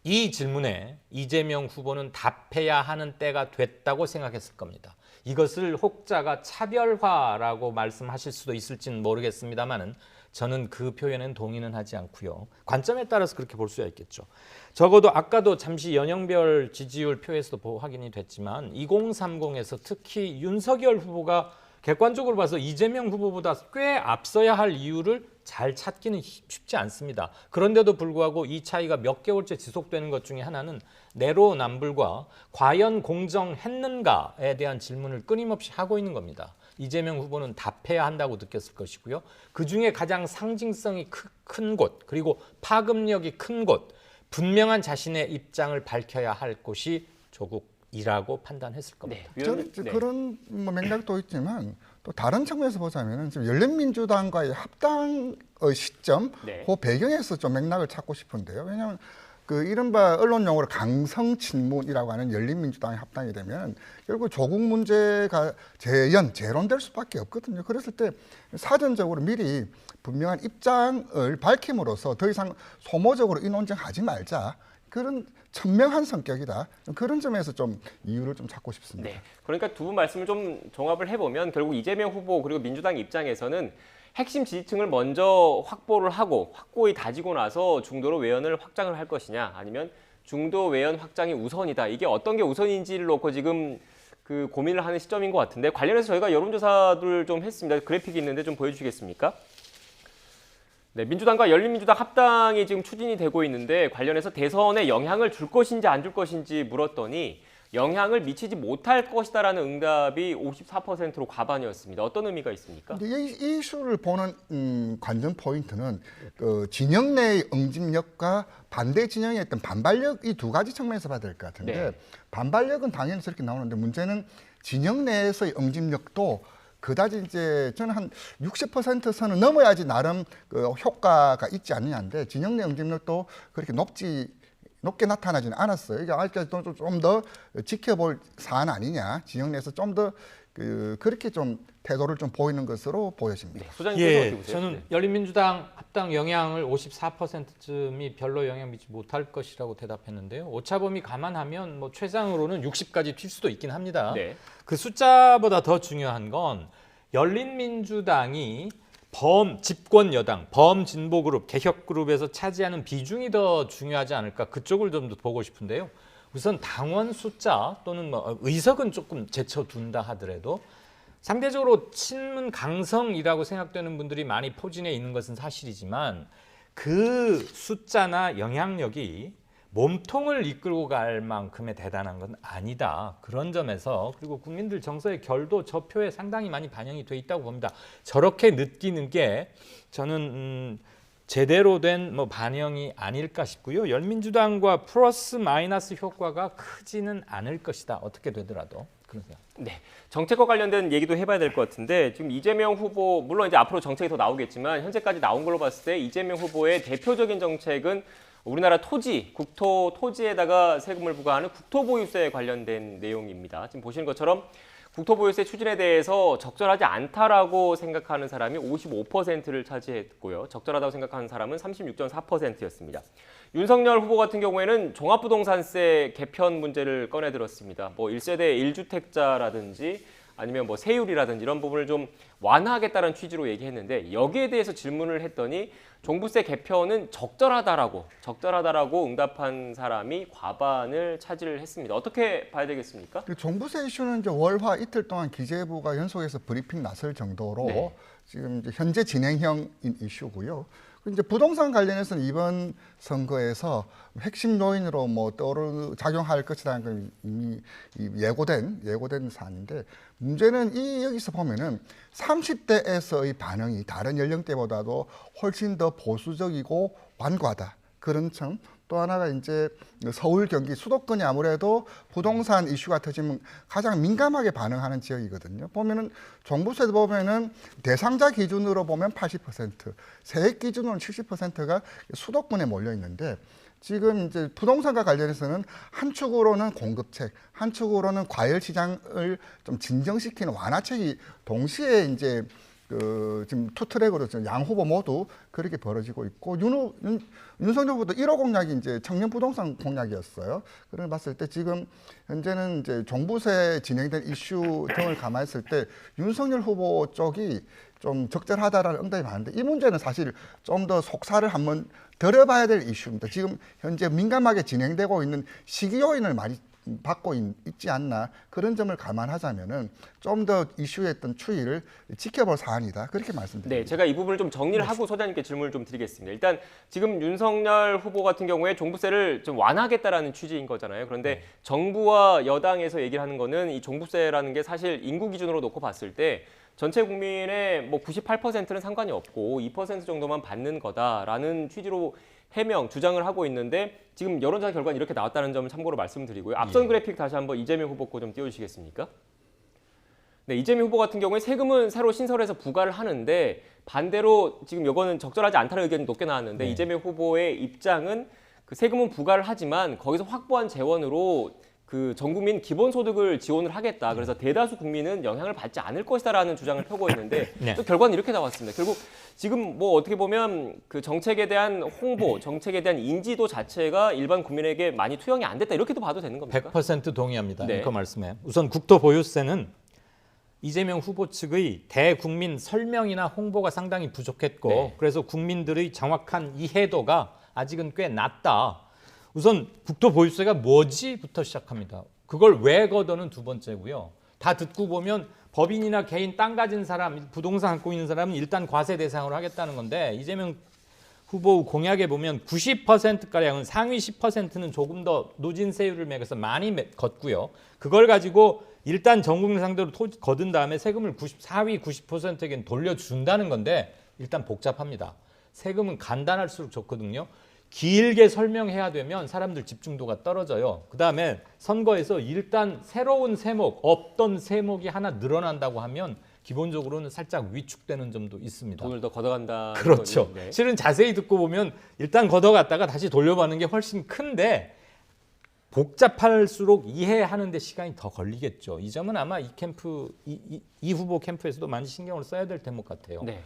이 질문에 이재명 후보는 답해야 하는 때가 됐다고 생각했을 겁니다. 이것을 혹자가 차별화라고 말씀하실 수도 있을지는 모르겠습니다만은 저는 그 표현엔 동의는 하지 않고요. 관점에 따라서 그렇게 볼 수야 있겠죠. 적어도 아까도 잠시 연령별 지지율 표에서도 확인이 됐지만 2030에서 특히 윤석열 후보가 객관적으로 봐서 이재명 후보보다 꽤 앞서야 할 이유를 잘 찾기는 쉽지 않습니다. 그런데도 불구하고 이 차이가 몇 개월째 지속되는 것 중에 하나는 내로남불과 과연 공정했는가에 대한 질문을 끊임없이 하고 있는 겁니다. 이재명 후보는 답해야 한다고 느꼈을 것이고요. 그중에 가장 상징성이 큰 곳 그리고 파급력이 큰 곳 분명한 자신의 입장을 밝혀야 할 곳이 조국 이라고 판단했을 겁니다. 네. 저는 이제 그런 뭐 맥락도 있지만 또 다른 측면에서 보자면은 지금 열린민주당과의 합당의 시점, 네. 그 배경에서 좀 맥락을 찾고 싶은데요. 왜냐하면 그 이른바 언론 용어로 강성 친문이라고 하는 열린민주당이 합당이 되면 결국 조국 문제가 재론될 수밖에 없거든요. 그랬을 때 사전적으로 미리 분명한 입장을 밝힘으로써 더 이상 소모적으로 이 논쟁하지 말자. 그런 천명한 성격이다. 그런 점에서 좀 이유를 좀 찾고 싶습니다. 네. 그러니까 두 분 말씀을 좀 종합을 해보면 결국 이재명 후보 그리고 민주당 입장에서는 핵심 지지층을 먼저 확보를 하고 확고히 다지고 나서 중도로 외연을 확장을 할 것이냐 아니면 중도 외연 확장이 우선이다. 이게 어떤 게 우선인지를 놓고 지금 그 고민을 하는 시점인 것 같은데 관련해서 저희가 여론조사를 좀 했습니다. 그래픽이 있는데 좀 보여주시겠습니까? 네, 민주당과 열린민주당 합당이 지금 추진이 되고 있는데 관련해서 대선에 영향을 줄 것인지 안 줄 것인지 물었더니 영향을 미치지 못할 것이다라는 응답이 54%로 과반이었습니다. 어떤 의미가 있습니까? 이 이슈를 보는 관전 포인트는 그 진영 내의 응집력과 반대 진영의 어떤 반발력 이 두 가지 측면에서 봐야 될 것 같은데 네. 반발력은 당연히 저렇게 나오는데 문제는 진영 내에서의 응집력도 그다지 이제 저는 한 60% 선을 넘어야지 나름 그 효과가 있지 않느냐인데 진영 내 응집력도 그렇게 높게 나타나지는 않았어요. 이게 아직까지 좀 더 지켜볼 사안 아니냐. 진영 내에서 좀 더 그렇게 좀 태도를 좀 보이는 것으로 보여집니다. 네, 소장님께서 어떻게 보세요? 저는 네. 열린민주당 합당 영향을 54%쯤이 별로 영향 미치지 못할 것이라고 대답했는데요. 오차범위 감안하면 뭐 최상으로는 60까지 튈 수도 있긴 합니다. 네. 그 숫자보다 더 중요한 건 열린민주당이 집권 여당, 범진보 그룹, 개혁 그룹에서 차지하는 비중이 더 중요하지 않을까 그쪽을 좀 더 보고 싶은데요. 우선 당원 숫자 또는 뭐 의석은 조금 제쳐둔다 하더라도 상대적으로 친문 강성이라고 생각되는 분들이 많이 포진해 있는 것은 사실이지만 그 숫자나 영향력이 몸통을 이끌고 갈 만큼의 대단한 건 아니다. 그런 점에서 그리고 국민들 정서의 결도 저 표에 상당히 많이 반영이 돼 있다고 봅니다. 저렇게 느끼는 게 저는 제대로 된 뭐 반영이 아닐까 싶고요. 열민주당과 플러스 마이너스 효과가 크지는 않을 것이다. 어떻게 되더라도 그런 생각. 네, 정책과 관련된 얘기도 해봐야 될 것 같은데 지금 이재명 후보 물론 이제 앞으로 정책이 더 나오겠지만 현재까지 나온 걸로 봤을 때 이재명 후보의 대표적인 정책은 우리나라 국토 토지에다가 세금을 부과하는 국토보유세에 관련된 내용입니다. 지금 보시는 것처럼 국토보유세 추진에 대해서 적절하지 않다라고 생각하는 사람이 55%를 차지했고요. 적절하다고 생각하는 사람은 36.4%였습니다. 윤석열 후보 같은 경우에는 종합부동산세 개편 문제를 꺼내들었습니다. 뭐 1세대 1주택자라든지 아니면 뭐 세율이라든지 이런 부분을 좀 완화하겠다는 취지로 얘기했는데 여기에 대해서 질문을 했더니 종부세 개편은 적절하다라고 응답한 사람이 과반을 차지를 했습니다. 어떻게 봐야 되겠습니까? 그 종부세 이슈는 이제 월화 이틀 동안 기재부가 연속해서 브리핑 나설 정도로 네. 지금 이제 현재 진행형인 이슈고요. 이제 부동산 관련해서는 이번 선거에서 핵심 요인으로 뭐 작용할 것이라는 건 이미 예고된 사안인데 문제는 여기서 보면은 30대에서의 반응이 다른 연령대보다도 훨씬 더 보수적이고 완고하다. 그런 점. 또 하나가 이제 서울, 경기, 수도권이 아무래도 부동산 이슈가 터지면 가장 민감하게 반응하는 지역이거든요. 보면은 종부세 보면은 대상자 기준으로 보면 80%, 세액 기준으로는 70%가 수도권에 몰려 있는데 지금 이제 부동산과 관련해서는 한 축으로는 공급책, 한 축으로는 과열 시장을 좀 진정시키는 완화책이 동시에 이제 지금 투 트랙으로 양 후보 모두 그렇게 벌어지고 있고 윤석열 후보도 1호 공약이 이제 청년 부동산 공약이었어요. 그걸 봤을 때 지금 현재는 이제 종부세 진행된 이슈 등을 감안했을 때 윤석열 후보 쪽이 좀 적절하다라는 응답이 많은데 이 문제는 사실 좀 더 속살을 한번 들어봐야 될 이슈입니다. 지금 현재 민감하게 진행되고 있는 시기 요인을 많이 받고 있지 않나 그런 점을 감안하자면은 좀 더 이슈의 어떤 추이를 지켜볼 사안이다 그렇게 말씀드립니다. 네, 제가 이 부분을 좀 정리를 하고 소장님께 질문을 좀 드리겠습니다. 일단 지금 윤석열 후보 같은 경우에 종부세를 좀 완화하겠다라는 취지인 거잖아요. 그런데 정부와 여당에서 얘기를 하는 거는 이 종부세라는 게 사실 인구 기준으로 놓고 봤을 때 전체 국민의 뭐 98%는 상관이 없고 2% 정도만 받는 거다라는 취지로 해명, 주장을 하고 있는데 지금 여론조사 결과는 이렇게 나왔다는 점을 참고로 말씀드리고요. 앞선 그래픽 다시 한번 이재명 후보 거 좀 띄워주시겠습니까? 네, 이재명 후보 같은 경우에 세금은 새로 신설해서 부과를 하는데 반대로 지금 이거는 적절하지 않다는 의견이 높게 나왔는데 이재명 후보의 입장은 그 세금은 부과를 하지만 거기서 확보한 재원으로 그 전 국민 기본소득을 지원을 하겠다. 그래서 대다수 국민은 영향을 받지 않을 것이다라는 주장을 펴고 있는데 또 결과는 이렇게 나왔습니다. 결국 지금 뭐 어떻게 보면 그 정책에 대한 홍보, 정책에 대한 인지도 자체가 일반 국민에게 많이 투영이 안 됐다. 이렇게도 봐도 되는 겁니까? 100% 동의합니다. 네. 그 말씀에. 우선 국토보유세는 이재명 후보 측의 대국민 설명이나 홍보가 상당히 부족했고 네. 그래서 국민들의 정확한 이해도가 아직은 꽤 낮다. 우선 국토보유세가 뭐지부터 시작합니다. 그걸 왜 걷어는 두 번째고요. 다 듣고 보면 법인이나 개인 땅 가진 사람, 부동산 갖고 있는 사람은 일단 과세 대상으로 하겠다는 건데 이재명 후보 공약에 보면 90%가량은 상위 10%는 조금 더 누진세율을 매겨서 많이 걷고요. 그걸 가지고 일단 전 국민 상대로 거둔 다음에 세금을 상위 90%에게 돌려준다는 건데 일단 복잡합니다. 세금은 간단할수록 좋거든요. 길게 설명해야 되면 사람들 집중도가 떨어져요. 그다음에 선거에서 일단 새로운 세목, 없던 세목이 하나 늘어난다고 하면 기본적으로는 살짝 위축되는 점도 있습니다. 돈을 더 걷어간다. 그렇죠. 네. 실은 자세히 듣고 보면 일단 걷어갔다가 다시 돌려받는 게 훨씬 큰데 복잡할수록 이해하는 데 시간이 더 걸리겠죠. 이 점은 아마 이 후보 캠프에서도 많이 신경을 써야 될 대목 같아요. 네.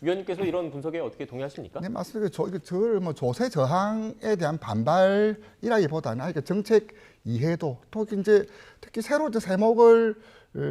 위원님께서 이런 분석에 어떻게 동의하십니까? 네, 맞습니다. 뭐 조세 저항에 대한 반발이라기보다는 그러니까 정책 이해도 또 이제 특히 새로 이제 세목을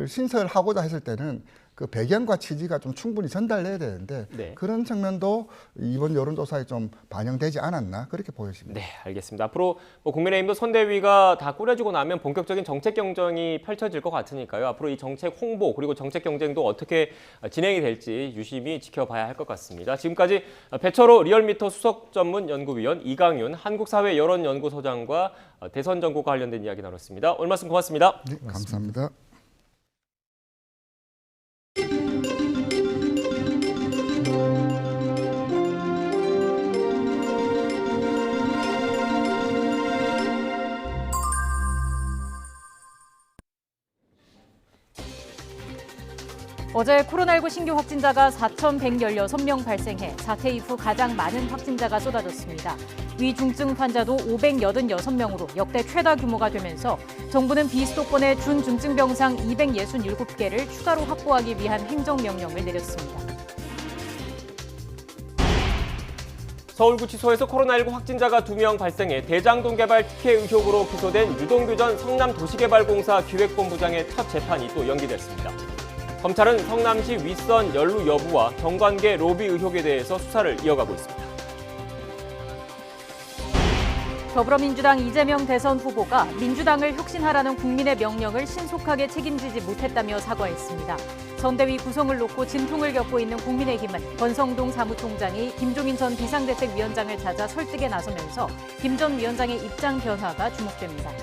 신설하고자 했을 때는 그 배경과 취지가 좀 충분히 전달돼야 되는데 네. 그런 측면도 이번 여론조사에 좀 반영되지 않았나 그렇게 보여집니다. 네, 알겠습니다. 앞으로 뭐 국민의힘도 선대위가 다 꾸려지고 나면 본격적인 정책 경쟁이 펼쳐질 것 같으니까요. 앞으로 이 정책 홍보 그리고 정책 경쟁도 어떻게 진행이 될지 유심히 지켜봐야 할 것 같습니다. 지금까지 배철호 리얼미터 수석 전문 연구위원 이강윤 한국사회 여론연구소장과 대선 정국과 관련된 이야기 나눴습니다. 오늘 말씀 고맙습니다. 네, 감사합니다. 어제 코로나19 신규 확진자가 4,116명 발생해 사태 이후 가장 많은 확진자가 쏟아졌습니다. 위중증 환자도 586명으로 역대 최다 규모가 되면서 정부는 비수도권의 준중증 병상 267개를 추가로 확보하기 위한 행정명령을 내렸습니다. 서울구치소에서 코로나19 확진자가 2명 발생해 대장동 개발 특혜 의혹으로 기소된 유동규 전 성남도시개발공사 기획본부장의 첫 재판이 또 연기됐습니다. 검찰은 성남시 윗선 연루 여부와 경관계 로비 의혹에 대해서 수사를 이어가고 있습니다. 더불어민주당 이재명 대선 후보가 민주당을 혁신하라는 국민의 명령을 신속하게 책임지지 못했다며 사과했습니다. 선대위 구성을 놓고 진통을 겪고 있는 국민의힘은 권성동 사무총장이 김종인 전 비상대책위원장을 찾아 설득에 나서면서 김 전 위원장의 입장 변화가 주목됩니다.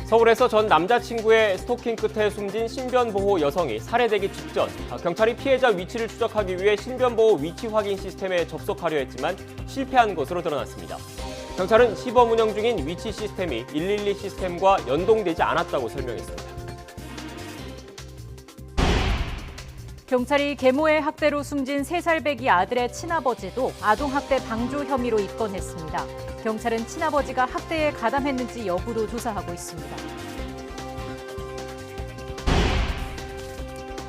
서울에서 전 남자친구의 스토킹 끝에 숨진 신변보호 여성이 살해되기 직전 경찰이 피해자 위치를 추적하기 위해 신변보호 위치 확인 시스템에 접속하려 했지만 실패한 것으로 드러났습니다. 경찰은 시범 운영 중인 위치 시스템이 112 시스템과 연동되지 않았다고 설명했습니다. 경찰이 계모의 학대로 숨진 3살배기 아들의 친아버지도 아동학대 방조 혐의로 입건했습니다. 경찰은 친아버지가 학대에 가담했는지 여부도 조사하고 있습니다.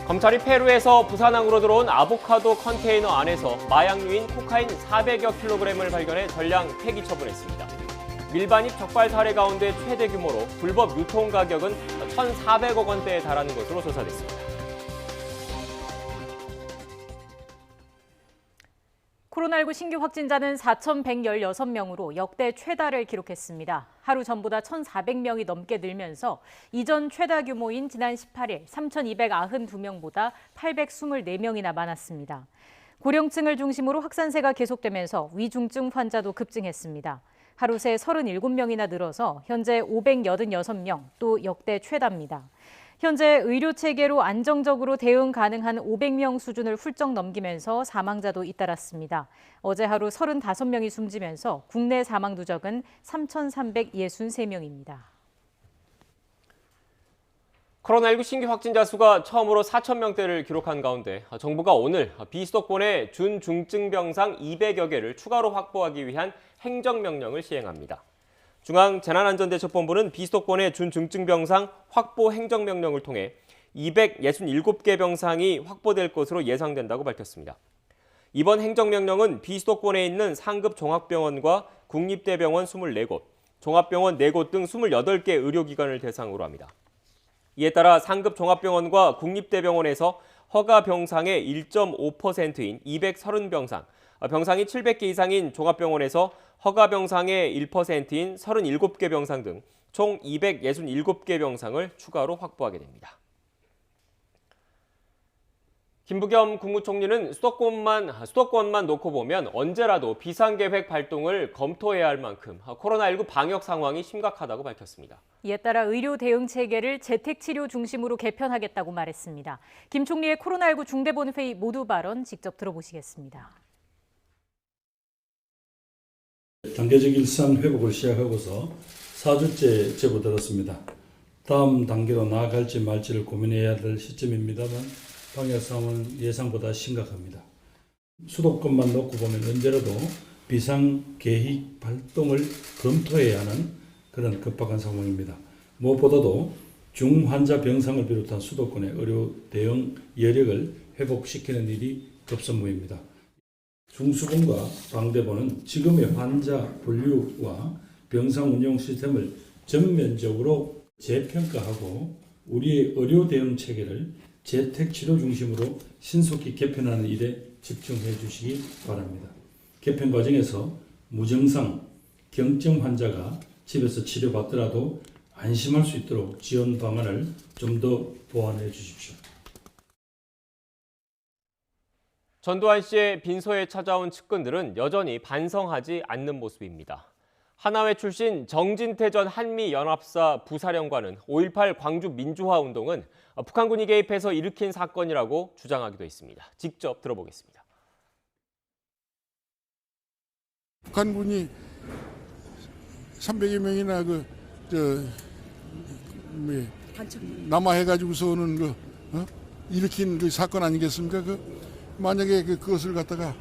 검찰이 페루에서 부산항으로 들어온 아보카도 컨테이너 안에서 마약류인 코카인 400여 킬로그램을 발견해 전량 폐기 처분했습니다. 밀반입 적발 사례 가운데 최대 규모로 불법 유통 가격은 1,400억 원대에 달하는 것으로 조사됐습니다. 코로나19 신규 확진자는 4,116명으로 역대 최다를 기록했습니다. 하루 전보다 1,400명이 넘게 늘면서 이전 최다 규모인 지난 18일 3,292명보다 824명이나 많았습니다. 고령층을 중심으로 확산세가 계속되면서 위중증 환자도 급증했습니다. 하루 새 37명이나 늘어서 현재 586명, 또 역대 최다입니다. 현재 의료 체계로 안정적으로 대응 가능한 500명 수준을 훌쩍 넘기면서 사망자도 잇따랐습니다. 어제 하루 35명이 숨지면서 국내 사망 누적은 3,363명입니다. 코로나19 신규 확진자 수가 처음으로 4,000명대를 기록한 가운데 정부가 오늘 비수도권의 준중증병상 200여 개를 추가로 확보하기 위한 행정명령을 시행합니다. 중앙재난안전대책본부는 비수도권의 준중증병상 확보 행정명령을 통해 267개 병상이 확보될 것으로 예상된다고 밝혔습니다. 이번 행정명령은 비수도권에 있는 상급 종합병원과 국립대병원 24곳, 종합병원 4곳 등 28개 의료기관을 대상으로 합니다. 이에 따라 상급 종합병원과 국립대병원에서 허가 병상의 1.5%인 230병상, 병상이 700개 이상인 종합병원에서 허가 병상의 1%인 37개 병상 등 총 267개 병상을 추가로 확보하게 됩니다. 김부겸 국무총리는 수도권만 놓고 보면 언제라도 비상계획 발동을 검토해야 할 만큼 코로나19 방역 상황이 심각하다고 밝혔습니다. 이에 따라 의료 대응 체계를 재택치료 중심으로 개편하겠다고 말했습니다. 김 총리의 코로나19 중대본회의 모두 발언 직접 들어보시겠습니다. 단계적 일상 회복을 시작하고서 4주째 제보되었습니다. 다음 단계로 나아갈지 말지를 고민해야 될 시점입니다만 방역 상황은 예상보다 심각합니다. 수도권만 놓고 보면 언제라도 비상계획 발동을 검토해야 하는 그런 급박한 상황입니다. 무엇보다도 중환자 병상을 비롯한 수도권의 의료 대응 여력을 회복시키는 일이 급선무입니다. 중수본과 방대본은 지금의 환자 분류와 병상 운영 시스템을 전면적으로 재평가하고 우리의 의료 대응 체계를 재택치료 중심으로 신속히 개편하는 일에 집중해 주시기 바랍니다. 개편 과정에서 무증상, 경증 환자가 집에서 치료받더라도 안심할 수 있도록 지원 방안을 좀 더 보완해 주십시오. 전두환 씨의 빈소에 찾아온 측근들은 여전히 반성하지 않는 모습입니다. 하나회 출신 정진태 전 한미연합사 부사령관은 5.18 광주 민주화 운동은 북한군이 개입해서 일으킨 사건이라고 주장하기도 했습니다. 직접 들어보겠습니다. 북한군이 300여 명이나 남하해가지고서는 일으킨 그 사건 아니겠습니까? 만약에 그것을 갖다가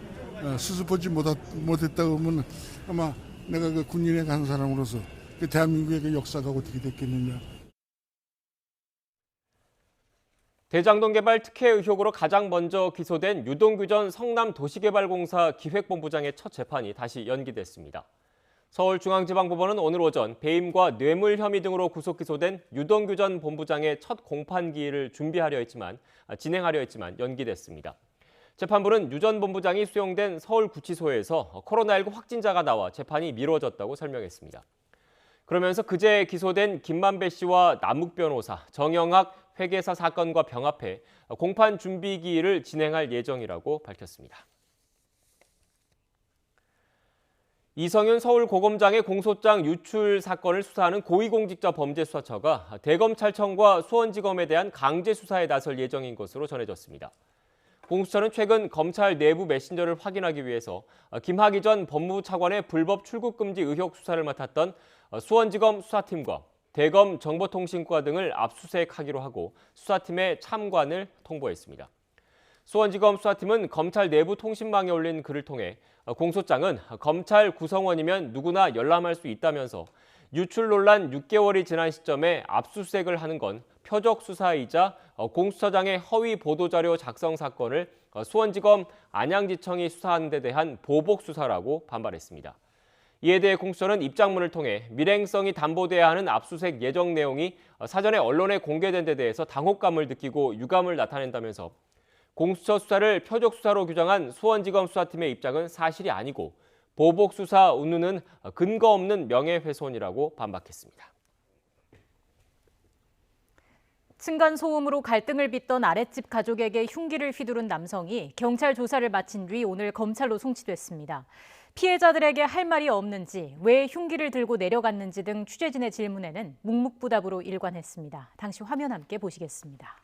수습하지 못했다고 하면 아마 내가 그 군인에 간 사람으로서 그 대한민국의 그 역사가 어떻게 됐겠느냐. 대장동 개발 특혜 의혹으로 가장 먼저 기소된 유동규 전 성남도시개발공사 기획본부장의 첫 재판이 다시 연기됐습니다. 서울중앙지방법원은 오늘 오전 배임과 뇌물 혐의 등으로 구속 기소된 유동규 전 본부장의 첫 공판기일을 진행하려 했지만 연기됐습니다. 재판부는 유 전 본부장이 수용된 서울구치소에서 코로나19 확진자가 나와 재판이 미뤄졌다고 설명했습니다. 그러면서 그제 기소된 김만배 씨와 남욱 변호사, 정영학 회계사 사건과 병합해 공판 준비 기일을 진행할 예정이라고 밝혔습니다. 이성윤 서울고검장의 공소장 유출 사건을 수사하는 고위공직자범죄수사처가 대검찰청과 수원지검에 대한 강제 수사에 나설 예정인 것으로 전해졌습니다. 공수처는 최근 검찰 내부 메신저를 확인하기 위해서 김학의 전 법무부 차관의 불법 출국 금지 의혹 수사를 맡았던 수원지검 수사팀과 대검 정보통신과 등을 압수수색하기로 하고 수사팀의 참관을 통보했습니다. 수원지검 수사팀은 검찰 내부 통신망에 올린 글을 통해 공소장은 검찰 구성원이면 누구나 열람할 수 있다면서 유출 논란 6개월이 지난 시점에 압수수색을 하는 건 표적 수사이자 공수처장의 허위 보도자료 작성 사건을 수원지검 안양지청이 수사하는 데 대한 보복 수사라고 반발했습니다. 이에 대해 공수처는 입장문을 통해 밀행성이 담보돼야 하는 압수수색 예정 내용이 사전에 언론에 공개된 데 대해서 당혹감을 느끼고 유감을 나타낸다면서 공수처 수사를 표적 수사로 규정한 수원지검 수사팀의 입장은 사실이 아니고 보복 수사 운운은 근거 없는 명예훼손이라고 반박했습니다. 층간소음으로 갈등을 빚던 아랫집 가족에게 흉기를 휘두른 남성이 경찰 조사를 마친 뒤 오늘 검찰로 송치됐습니다. 피해자들에게 할 말이 없는지, 왜 흉기를 들고 내려갔는지 등 취재진의 질문에는 묵묵부답으로 일관했습니다. 당시 화면 함께 보시겠습니다.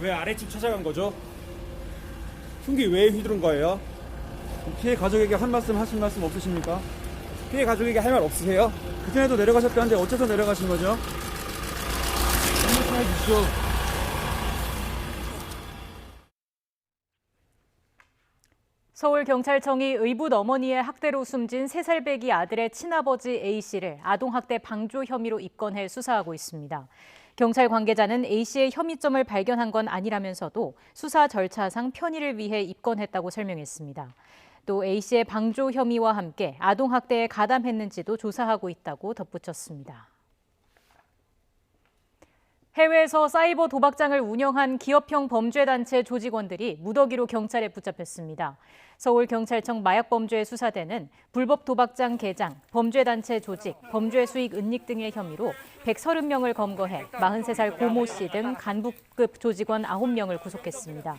왜 아래집 찾아간 거죠? 흉기 왜 휘두른 거예요? 피해 가족에게 한 말씀 하신 말씀 없으십니까? 피해 가족에게 할 말 없으세요? 그전에도 내려가셨다는데 어째서 내려가신 거죠? 말씀해 주시죠. 서울경찰청이 의붓 어머니의 학대로 숨진 3살배기 아들의 친아버지 A씨를 아동학대 방조 혐의로 입건해 수사하고 있습니다. 경찰 관계자는 A씨의 혐의점을 발견한 건 아니라면서도 수사 절차상 편의를 위해 입건했다고 설명했습니다. 또 A씨의 방조 혐의와 함께 아동학대에 가담했는지도 조사하고 있다고 덧붙였습니다. 해외에서 사이버 도박장을 운영한 기업형 범죄단체 조직원들이 무더기로 경찰에 붙잡혔습니다. 서울경찰청 마약범죄 수사대는 불법 도박장 개장, 범죄단체 조직, 범죄 수익 은닉 등의 혐의로 130명을 검거해 43살 고모 씨 등 간부급 조직원 9명을 구속했습니다.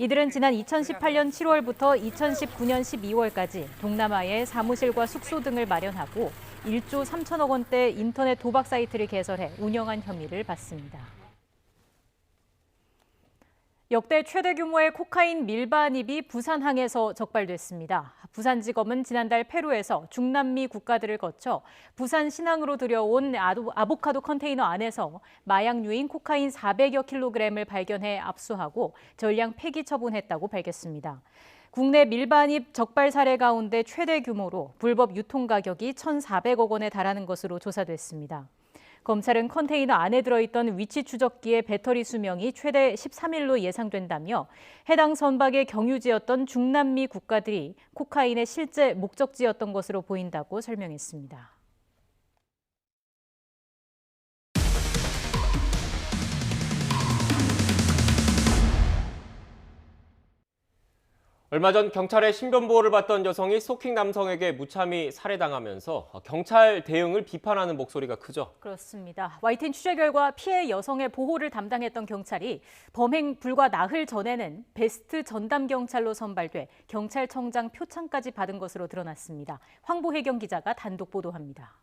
이들은 지난 2018년 7월부터 2019년 12월까지 동남아에 사무실과 숙소 등을 마련하고 1조 3천억 원대 인터넷 도박 사이트를 개설해 운영한 혐의를 받습니다. 역대 최대 규모의 코카인 밀반입이 부산항에서 적발됐습니다. 부산지검은 지난달 페루에서 중남미 국가들을 거쳐 부산 신항으로 들여온 아보카도 컨테이너 안에서 마약류인 코카인 400여 킬로그램을 발견해 압수하고 전량 폐기 처분했다고 밝혔습니다. 국내 밀반입 적발 사례 가운데 최대 규모로 불법 유통 가격이 1,400억 원에 달하는 것으로 조사됐습니다. 검찰은 컨테이너 안에 들어있던 위치 추적기의 배터리 수명이 최대 13일로 예상된다며 해당 선박의 경유지였던 중남미 국가들이 코카인의 실제 목적지였던 것으로 보인다고 설명했습니다. 얼마 전 경찰의 신변보호를 받던 여성이 스토킹 남성에게 무참히 살해당하면서 경찰 대응을 비판하는 목소리가 크죠. 그렇습니다. YTN 취재 결과 피해 여성의 보호를 담당했던 경찰이 범행 불과 나흘 전에는 베스트 전담 경찰로 선발돼 경찰청장 표창까지 받은 것으로 드러났습니다. 황보혜경 기자가 단독 보도합니다.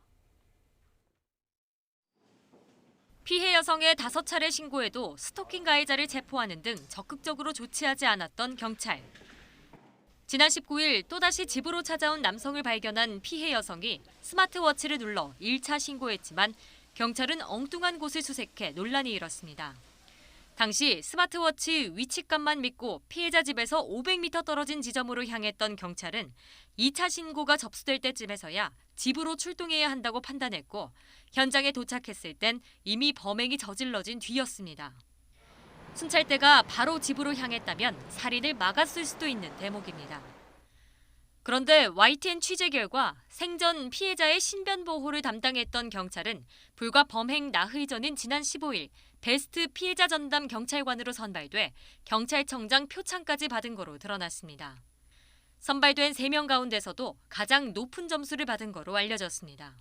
피해 여성의 5차례 신고에도 스토킹 가해자를 체포하는 등 적극적으로 조치하지 않았던 경찰. 지난 19일 또다시 집으로 찾아온 남성을 발견한 피해 여성이 스마트워치를 눌러 1차 신고했지만 경찰은 엉뚱한 곳을 수색해 논란이 일었습니다. 당시 스마트워치 위치값만 믿고 피해자 집에서 500m 떨어진 지점으로 향했던 경찰은 2차 신고가 접수될 때쯤에서야 집으로 출동해야 한다고 판단했고 현장에 도착했을 땐 이미 범행이 저질러진 뒤였습니다. 순찰대가 바로 집으로 향했다면 살인을 막았을 수도 있는 대목입니다. 그런데 YTN 취재 결과 생전 피해자의 신변 보호를 담당했던 경찰은 불과 범행 나흘 전인 지난 15일 베스트 피해자 전담 경찰관으로 선발돼 경찰청장 표창까지 받은 거로 드러났습니다. 선발된 3명 가운데서도 가장 높은 점수를 받은 거로 알려졌습니다.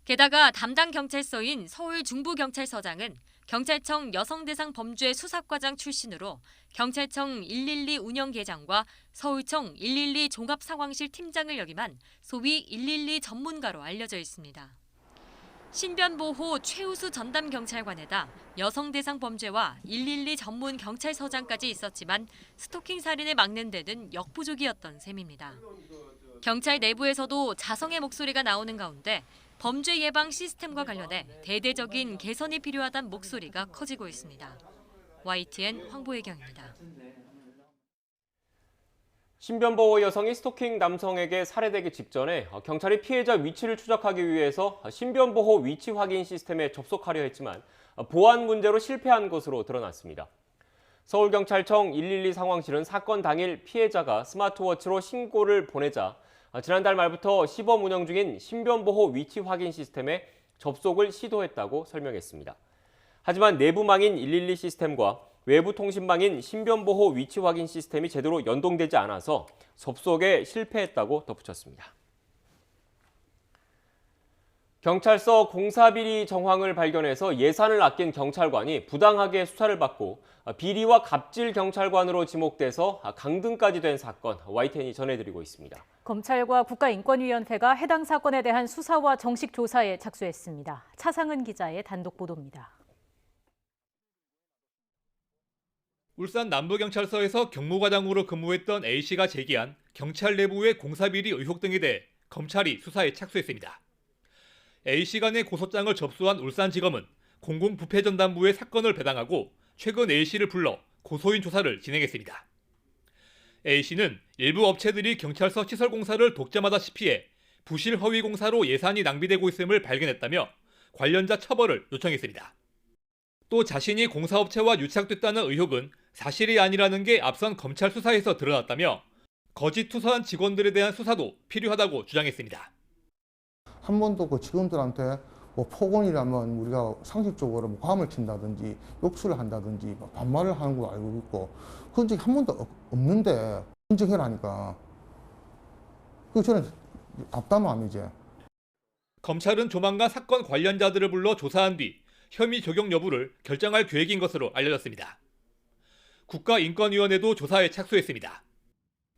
게다가 담당 경찰서인 서울 중부경찰서장은 경찰청 여성대상 범죄 수사과장 출신으로 경찰청 112 운영계장과 서울청 112 종합상황실 팀장을 역임한 소위 112 전문가로 알려져 있습니다. 신변보호 최우수 전담 경찰관에다 여성대상 범죄와 112 전문 경찰서장까지 있었지만 스토킹 살인을 막는 데는 역부족이었던 셈입니다. 경찰 내부에서도 자성의 목소리가 나오는 가운데 범죄 예방 시스템과 관련해 대대적인 개선이 필요하다는 목소리가 커지고 있습니다. YTN 황보혜경입니다. 신변보호 여성이 스토킹 남성에게 살해되기 직전에 경찰이 피해자 위치를 추적하기 위해서 신변보호 위치 확인 시스템에 접속하려 했지만 보안 문제로 실패한 것으로 드러났습니다. 서울경찰청 112 상황실은 사건 당일 피해자가 스마트워치로 신고를 보내자 지난달 말부터 시범 운영 중인 신변보호 위치 확인 시스템에 접속을 시도했다고 설명했습니다. 하지만 내부망인 112 시스템과 외부 통신망인 신변보호 위치 확인 시스템이 제대로 연동되지 않아서 접속에 실패했다고 덧붙였습니다. 경찰서 공사비리 정황을 발견해서 예산을 아낀 경찰관이 부당하게 수사를 받고 비리와 갑질 경찰관으로 지목돼서 강등까지 된 사건, YTN이 전해드리고 있습니다. 검찰과 국가인권위원회가 해당 사건에 대한 수사와 정식 조사에 착수했습니다. 차상은 기자의 단독 보도입니다. 울산 남부경찰서에서 경무과장으로 근무했던 A씨가 제기한 경찰 내부의 공사비리 의혹 등에 대해 검찰이 수사에 착수했습니다. A씨가 내 고소장을 접수한 울산지검은 공공부패전담부에 사건을 배당하고 최근 A씨를 불러 고소인 조사를 진행했습니다. A씨는 일부 업체들이 경찰서 시설 공사를 독점하다시피 해 부실 허위 공사로 예산이 낭비되고 있음을 발견했다며 관련자 처벌을 요청했습니다. 또 자신이 공사업체와 유착됐다는 의혹은 사실이 아니라는 게 앞선 검찰 수사에서 드러났다며 거짓 투서한 직원들에 대한 수사도 필요하다고 주장했습니다. 한 번도 그 직원들한테 뭐 폭언이라면 우리가 상식적으로 뭐 과음을 친다든지 욕설을 한다든지 뭐 반말을 하는 걸 알고 있고 그런 적이 한 번도 없는데 인정해라니까. 그 저는 답답함 이제. 검찰은 조만간 사건 관련자들을 불러 조사한 뒤 혐의 적용 여부를 결정할 계획인 것으로 알려졌습니다. 국가인권위원회도 조사에 착수했습니다.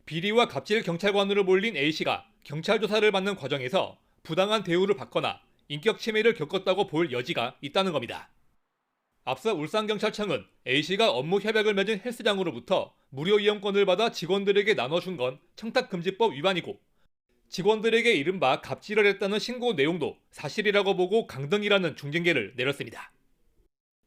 비리와 갑질 경찰관으로 몰린 A씨가 경찰 조사를 받는 과정에서 부당한 대우를 받거나 인격 침해를 겪었다고 볼 여지가 있다는 겁니다. 앞서 울산경찰청은 A씨가 업무 협약을 맺은 헬스장으로부터 무료 이용권을 받아 직원들에게 나눠준 건 청탁금지법 위반이고 직원들에게 이른바 갑질을 했다는 신고 내용도 사실이라고 보고 강등이라는 중징계를 내렸습니다.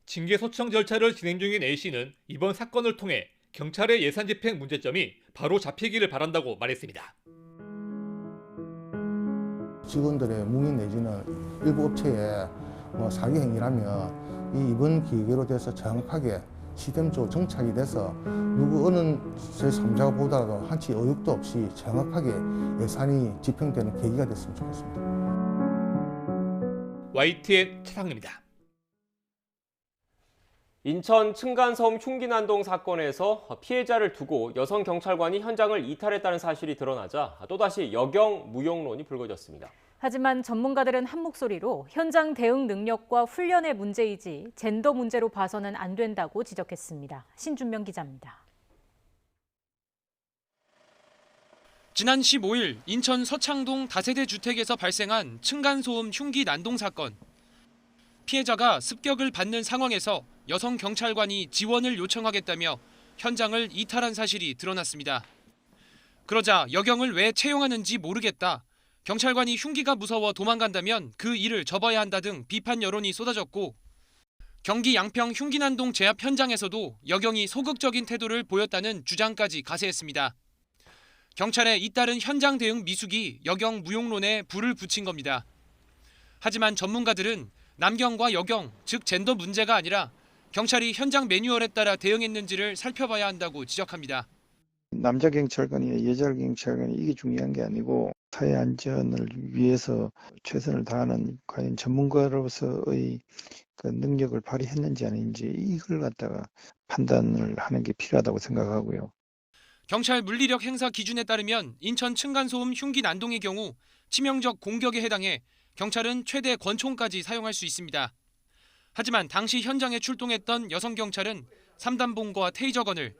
징계 소청 절차를 진행 중인 A씨는 이번 사건을 통해 경찰의 예산 집행 문제점이 바로 잡히기를 바란다고 말했습니다. 직원들의 뭉인 내지는 일부 업체에 뭐 사기 행위라면 이번 기계로 돼서 정확하게 시스템적으로 정착이 돼서 누구 어느 제3자가 보더라도 한치 의혹도 없이 정확하게 예산이 집행되는 계기가 됐으면 좋겠습니다. YTN 차상입니다. 인천 층간소음 흉기난동 사건에서 피해자를 두고 여성 경찰관이 현장을 이탈했다는 사실이 드러나자 또다시 여경 무용론이 불거졌습니다. 하지만 전문가들은 한 목소리로 현장 대응 능력과 훈련의 문제이지 젠더 문제로 봐서는 안 된다고 지적했습니다. 신준명 기자입니다. 지난 15일 인천 서창동 다세대 주택에서 발생한 층간소음 흉기 난동 사건. 피해자가 습격을 받는 상황에서 여성 경찰관이 지원을 요청하겠다며 현장을 이탈한 사실이 드러났습니다. 그러자 여경을 왜 채용하는지 모르겠다. 경찰관이 흉기가 무서워 도망간다면 그 일을 접어야 한다 등 비판 여론이 쏟아졌고 경기 양평 흉기난동 제압 현장에서도 여경이 소극적인 태도를 보였다는 주장까지 가세했습니다. 경찰의 잇따른 현장 대응 미숙이 여경 무용론에 불을 붙인 겁니다. 하지만 전문가들은 남경과 여경, 즉 젠더 문제가 아니라 경찰이 현장 매뉴얼에 따라 대응했는지를 살펴봐야 한다고 지적합니다. 남자 경찰관이 여자 경찰관이 이게 중요한 게 아니고 사회 안전을 위해서 최선을 다하는 과연 전문가로서의 그 능력을 발휘했는지 아닌지 이걸 갖다가 판단을 하는 게 필요하다고 생각하고요. 경찰 물리력 행사 기준에 따르면 인천 층간소음 흉기 난동의 경우 치명적 공격에 해당해 경찰은 최대 권총까지 사용할 수 있습니다. 하지만 당시 현장에 출동했던 여성 경찰은 3단봉과 테이저건을,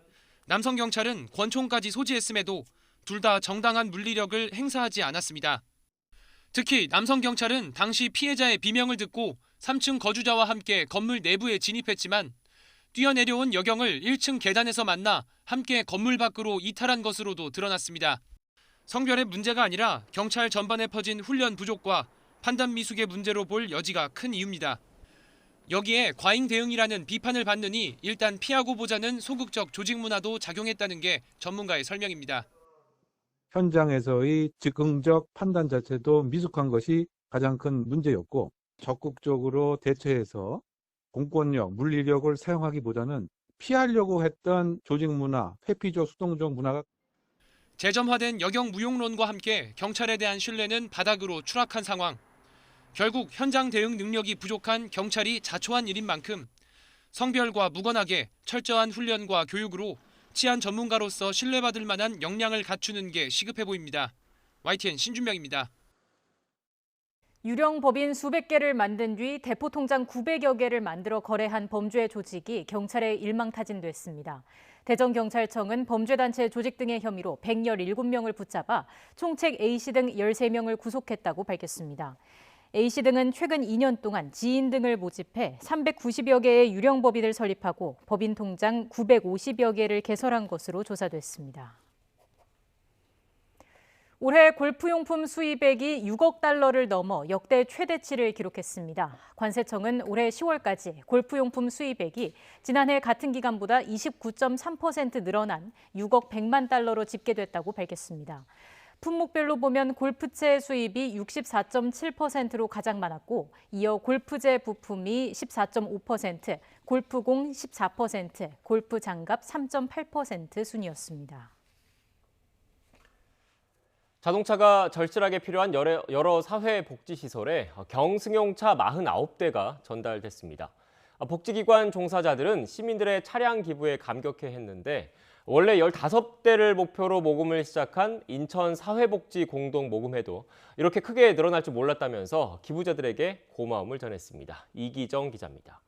남성 경찰은 권총까지 소지했음에도 둘 다 정당한 물리력을 행사하지 않았습니다. 특히 남성 경찰은 당시 피해자의 비명을 듣고 3층 거주자와 함께 건물 내부에 진입했지만 뛰어내려온 여경을 1층 계단에서 만나 함께 건물 밖으로 이탈한 것으로도 드러났습니다. 성별의 문제가 아니라 경찰 전반에 퍼진 훈련 부족과 판단 미숙의 문제로 볼 여지가 큰 이유입니다. 여기에 과잉 대응이라는 비판을 받느니 일단 피하고 보자는 소극적 조직 문화도 작용했다는 게 전문가의 설명입니다. 현장에서의 즉흥적 판단 자체도 미숙한 것이 가장 큰 문제였고 적극적으로 대처해서 공권력, 물리력을 사용하기보다는 피하려고 했던 조직 문화, 회피적, 수동적 문화가 재점화된 여경 무용론과 함께 경찰에 대한 신뢰는 바닥으로 추락한 상황. 결국 현장 대응 능력이 부족한 경찰이 자초한 일인 만큼 성별과 무관하게 철저한 훈련과 교육으로 치안 전문가로서 신뢰받을 만한 역량을 갖추는 게 시급해 보입니다. YTN 신준명입니다. 유령 법인 수백 개를 만든 뒤 대포통장 900여 개를 만들어 거래한 범죄 조직이 경찰에 일망타진됐습니다. 대전경찰청은 범죄단체 조직 등의 혐의로 117명을 붙잡아 총책 A씨 등 13명을 구속했다고 밝혔습니다. A씨 등은 최근 2년 동안 지인 등을 모집해 390여 개의 유령 법인을 설립하고 법인 통장 950여 개를 개설한 것으로 조사됐습니다. 올해 골프용품 수입액이 6억 달러를 넘어 역대 최대치를 기록했습니다. 관세청은 올해 10월까지 골프용품 수입액이 지난해 같은 기간보다 29.3% 늘어난 6억 100만 달러로 집계됐다고 밝혔습니다. 품목별로 보면 골프채 수입이 64.7%로 가장 많았고 이어 골프제 부품이 14.5%, 골프공 14%, 골프 장갑 3.8% 순이었습니다. 자동차가 절실하게 필요한 여러 사회복지시설에 경승용차 49대가 전달됐습니다. 복지기관 종사자들은 시민들의 차량 기부에 감격해했는데 원래 15대를 목표로 모금을 시작한 인천 사회복지 공동 모금회도 이렇게 크게 늘어날 줄 몰랐다면서 기부자들에게 고마움을 전했습니다. 이기정 기자입니다.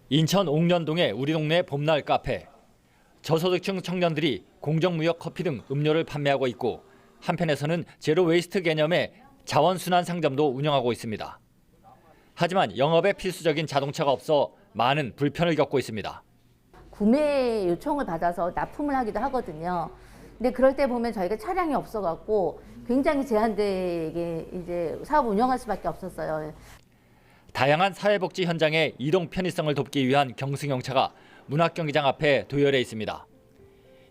인천 옥년동의 우리 동네 봄날 카페. 저소득층 청년들이 공정무역 커피 등 음료를 판매하고 있고 한편에서는 제로 웨이스트 개념의 자원순환 상점도 운영하고 있습니다. 하지만 영업에 필수적인 자동차가 없어 많은 불편을 겪고 있습니다. 구매 요청을 받아서 납품을 하기도 하거든요. 근데 그럴 때 보면 저희가 차량이 없어갖고 굉장히 제한되게 이제 사업 운영할 수밖에 없었어요. 다양한 사회복지 현장의 이동 편의성을 돕기 위한 경승용차가 문학경기장 앞에 도열해 있습니다.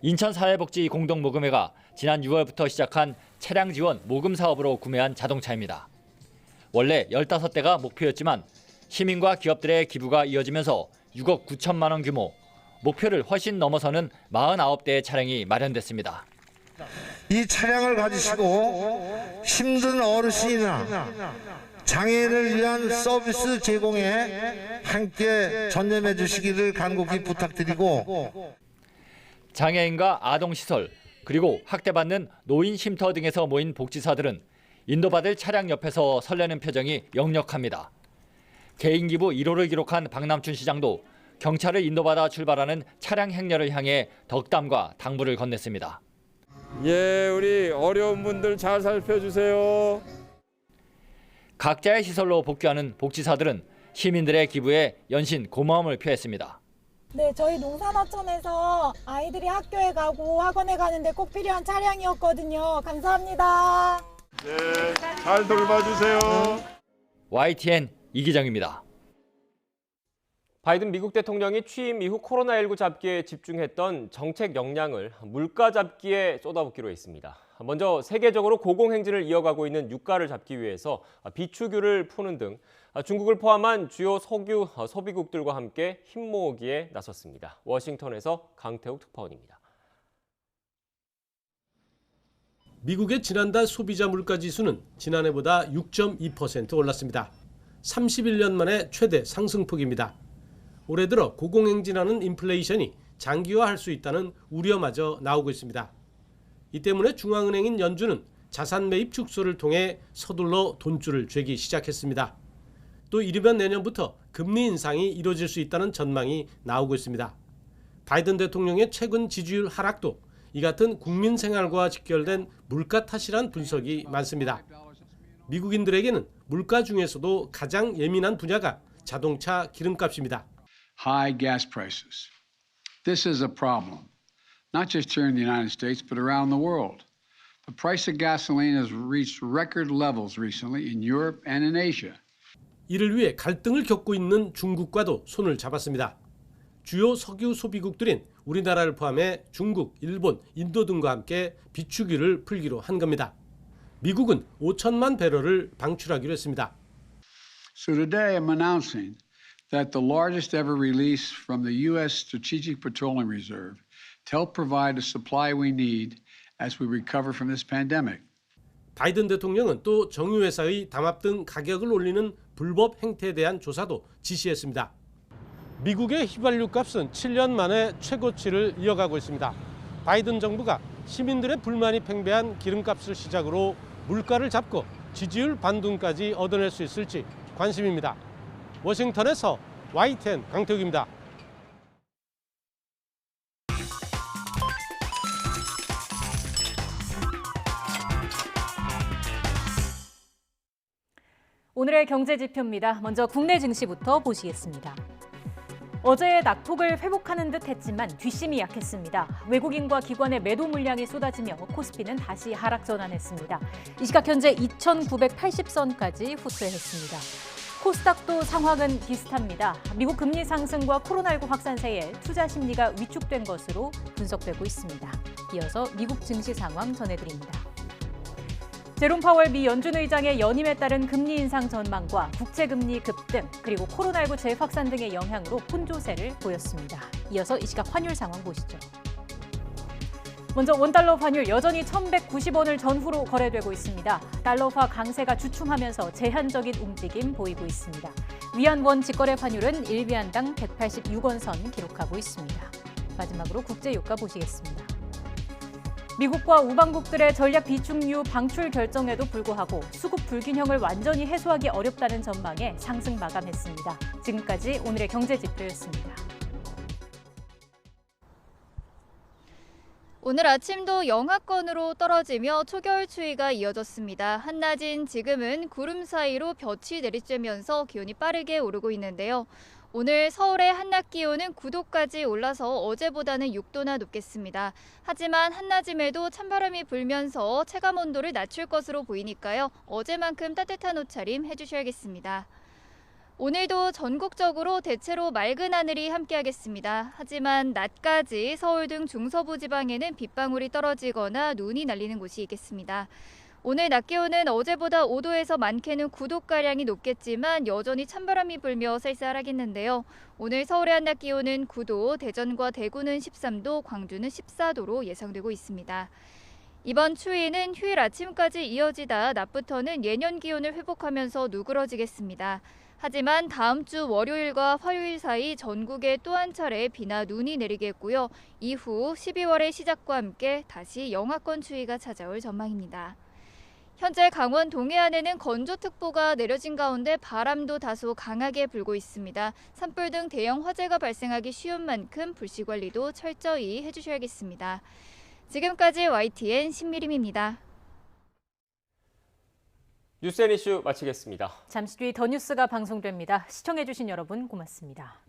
인천사회복지 공동모금회가 지난 6월부터 시작한 차량 지원 모금 사업으로 구매한 자동차입니다. 원래 15대가 목표였지만 시민과 기업들의 기부가 이어지면서 6억 9천만 원 규모, 목표를 훨씬 넘어서는 49대의 차량이 마련됐습니다. 이 차량을 가지시고 힘든 어르신이나 장애인을 위한 서비스 제공에 함께 전념해 주시기를 간곡히 부탁드리고 장애인과 아동시설 그리고 학대받는 노인 쉼터 등에서 모인 복지사들은 인도받을 차량 옆에서 설레는 표정이 역력합니다. 개인 기부 1호를 기록한 박남춘 시장도 경찰을 인도받아 출발하는 차량 행렬을 향해 덕담과 당부를 건넸습니다. 예, 우리 어려운 분들 잘 살펴주세요. 각자의 시설로 복귀하는 복지사들은 시민들의 기부에 연신 고마움을 표했습니다. 네, 저희 농산어촌에서 아이들이 학교에 가고 학원에 가는데 꼭 필요한 차량이었거든요. 감사합니다. 네, 잘 돌봐주세요. YTN 이기정입니다. 바이든 미국 대통령이 취임 이후 코로나19 잡기에 집중했던 정책 역량을 물가 잡기에 쏟아붓기로 했습니다. 먼저 세계적으로 고공행진을 이어가고 있는 유가를 잡기 위해서 비축유를 푸는 등 중국을 포함한 주요 석유 소비국들과 함께 힘 모으기에 나섰습니다. 워싱턴에서 강태욱 특파원입니다. 미국의 지난달 소비자 물가지수는 지난해보다 6.2% 올랐습니다. 31년 만에 최대 상승폭입니다. 올해 들어 고공행진하는 인플레이션이 장기화할 수 있다는 우려마저 나오고 있습니다. 이 때문에 중앙은행인 연준은 자산 매입 축소를 통해 서둘러 돈줄을 죄기 시작했습니다. 또 이르면 내년부터 금리 인상이 이뤄질 수 있다는 전망이 나오고 있습니다. 바이든 대통령의 최근 지지율 하락도 이 같은 국민 생활과 직결된 물가 탓이란 분석이 많습니다. 미국인들에게는 물가 중에서도 가장 예민한 분야가 자동차 기름값입니다. High gas prices. This is a problem, not just here in the United States, but around the world. The price of gasoline has reached record levels recently in Europe and in Asia. 이를 위해 갈등을 겪고 있는 중국과도 손을 잡았습니다. 주요 석유 소비국들인 우리나라를 포함해 중국, 일본, 인도 등과 함께 비축유를 풀기로 한 겁니다. 미국은 5천만 배럴을 방출하기로 했습니다. So today I'm announcing that the largest ever release from the U.S. Strategic Petroleum Reserve to help provide the supply we need as we recover from this pandemic. 바이든 대통령은 또 정유회사의 담합 등 가격을 올리는 불법 행태에 대한 조사도 지시했습니다. 미국의 휘발유 값은 7년 만에 최고치를 이어가고 있습니다. 바이든 정부가 시민들의 불만이 팽배한 기름값을 시작으로 물가를 잡고 지지율 반등까지 얻어낼 수 있을지 관심입니다. 워싱턴에서 YTN 강태욱입니다. 오늘의 경제지표입니다. 먼저 국내 증시부터 보시겠습니다. 어제 낙폭을 회복하는 듯 했지만 뒷심이 약했습니다. 외국인과 기관의 매도 물량이 쏟아지며 코스피는 다시 하락 전환했습니다. 이 시각 현재 2,980선까지 후퇴했습니다. 코스닥도 상황은 비슷합니다. 미국 금리 상승과 코로나19 확산세에 투자 심리가 위축된 것으로 분석되고 있습니다. 이어서 미국 증시 상황 전해드립니다. 제롬 파월 미 연준 의장의 연임에 따른 금리 인상 전망과 국채금리 급등, 그리고 코로나19 재확산 등의 영향으로 혼조세를 보였습니다. 이어서 이 시각 환율 상황 보시죠. 먼저 원달러 환율 여전히 1,190원을 전후로 거래되고 있습니다. 달러화 강세가 주춤하면서 제한적인 움직임 보이고 있습니다. 위안원 직거래 환율은 1위안당 186원 선 기록하고 있습니다. 마지막으로 국제유가 보시겠습니다. 미국과 우방국들의 전략 비축유 방출 결정에도 불구하고 수급 불균형을 완전히 해소하기 어렵다는 전망에 상승 마감했습니다. 지금까지 오늘의 경제지표였습니다. 오늘 아침도 영하권으로 떨어지며 초겨울 추위가 이어졌습니다. 한낮인 지금은 구름 사이로 볕이 내리쬐면서 기온이 빠르게 오르고 있는데요. 오늘 서울의 한낮 기온은 9도까지 올라서 어제보다는 6도나 높겠습니다. 하지만 한낮임에도 찬바람이 불면서 체감 온도를 낮출 것으로 보이니까요. 어제만큼 따뜻한 옷차림 해주셔야겠습니다. 오늘도 전국적으로 대체로 맑은 하늘이 함께하겠습니다. 하지만 낮까지 서울 등 중서부 지방에는 빗방울이 떨어지거나 눈이 날리는 곳이 있겠습니다. 오늘 낮 기온은 어제보다 5도에서 많게는 9도가량이 높겠지만 여전히 찬바람이 불며 쌀쌀하겠는데요. 오늘 서울의 한낮 기온은 9도, 대전과 대구는 13도, 광주는 14도로 예상되고 있습니다. 이번 추위는 휴일 아침까지 이어지다 낮부터는 예년 기온을 회복하면서 누그러지겠습니다. 하지만 다음 주 월요일과 화요일 사이 전국에 또 한 차례 비나 눈이 내리겠고요. 이후 12월의 시작과 함께 다시 영하권 추위가 찾아올 전망입니다. 현재 강원 동해안에는 건조특보가 내려진 가운데 바람도 다소 강하게 불고 있습니다. 산불 등 대형 화재가 발생하기 쉬운 만큼 불씨 관리도 철저히 해주셔야겠습니다. 지금까지 YTN 신미림입니다. 뉴스앤이슈 마치겠습니다. 잠시 뒤 더 뉴스가 방송됩니다. 시청해주신 여러분 고맙습니다.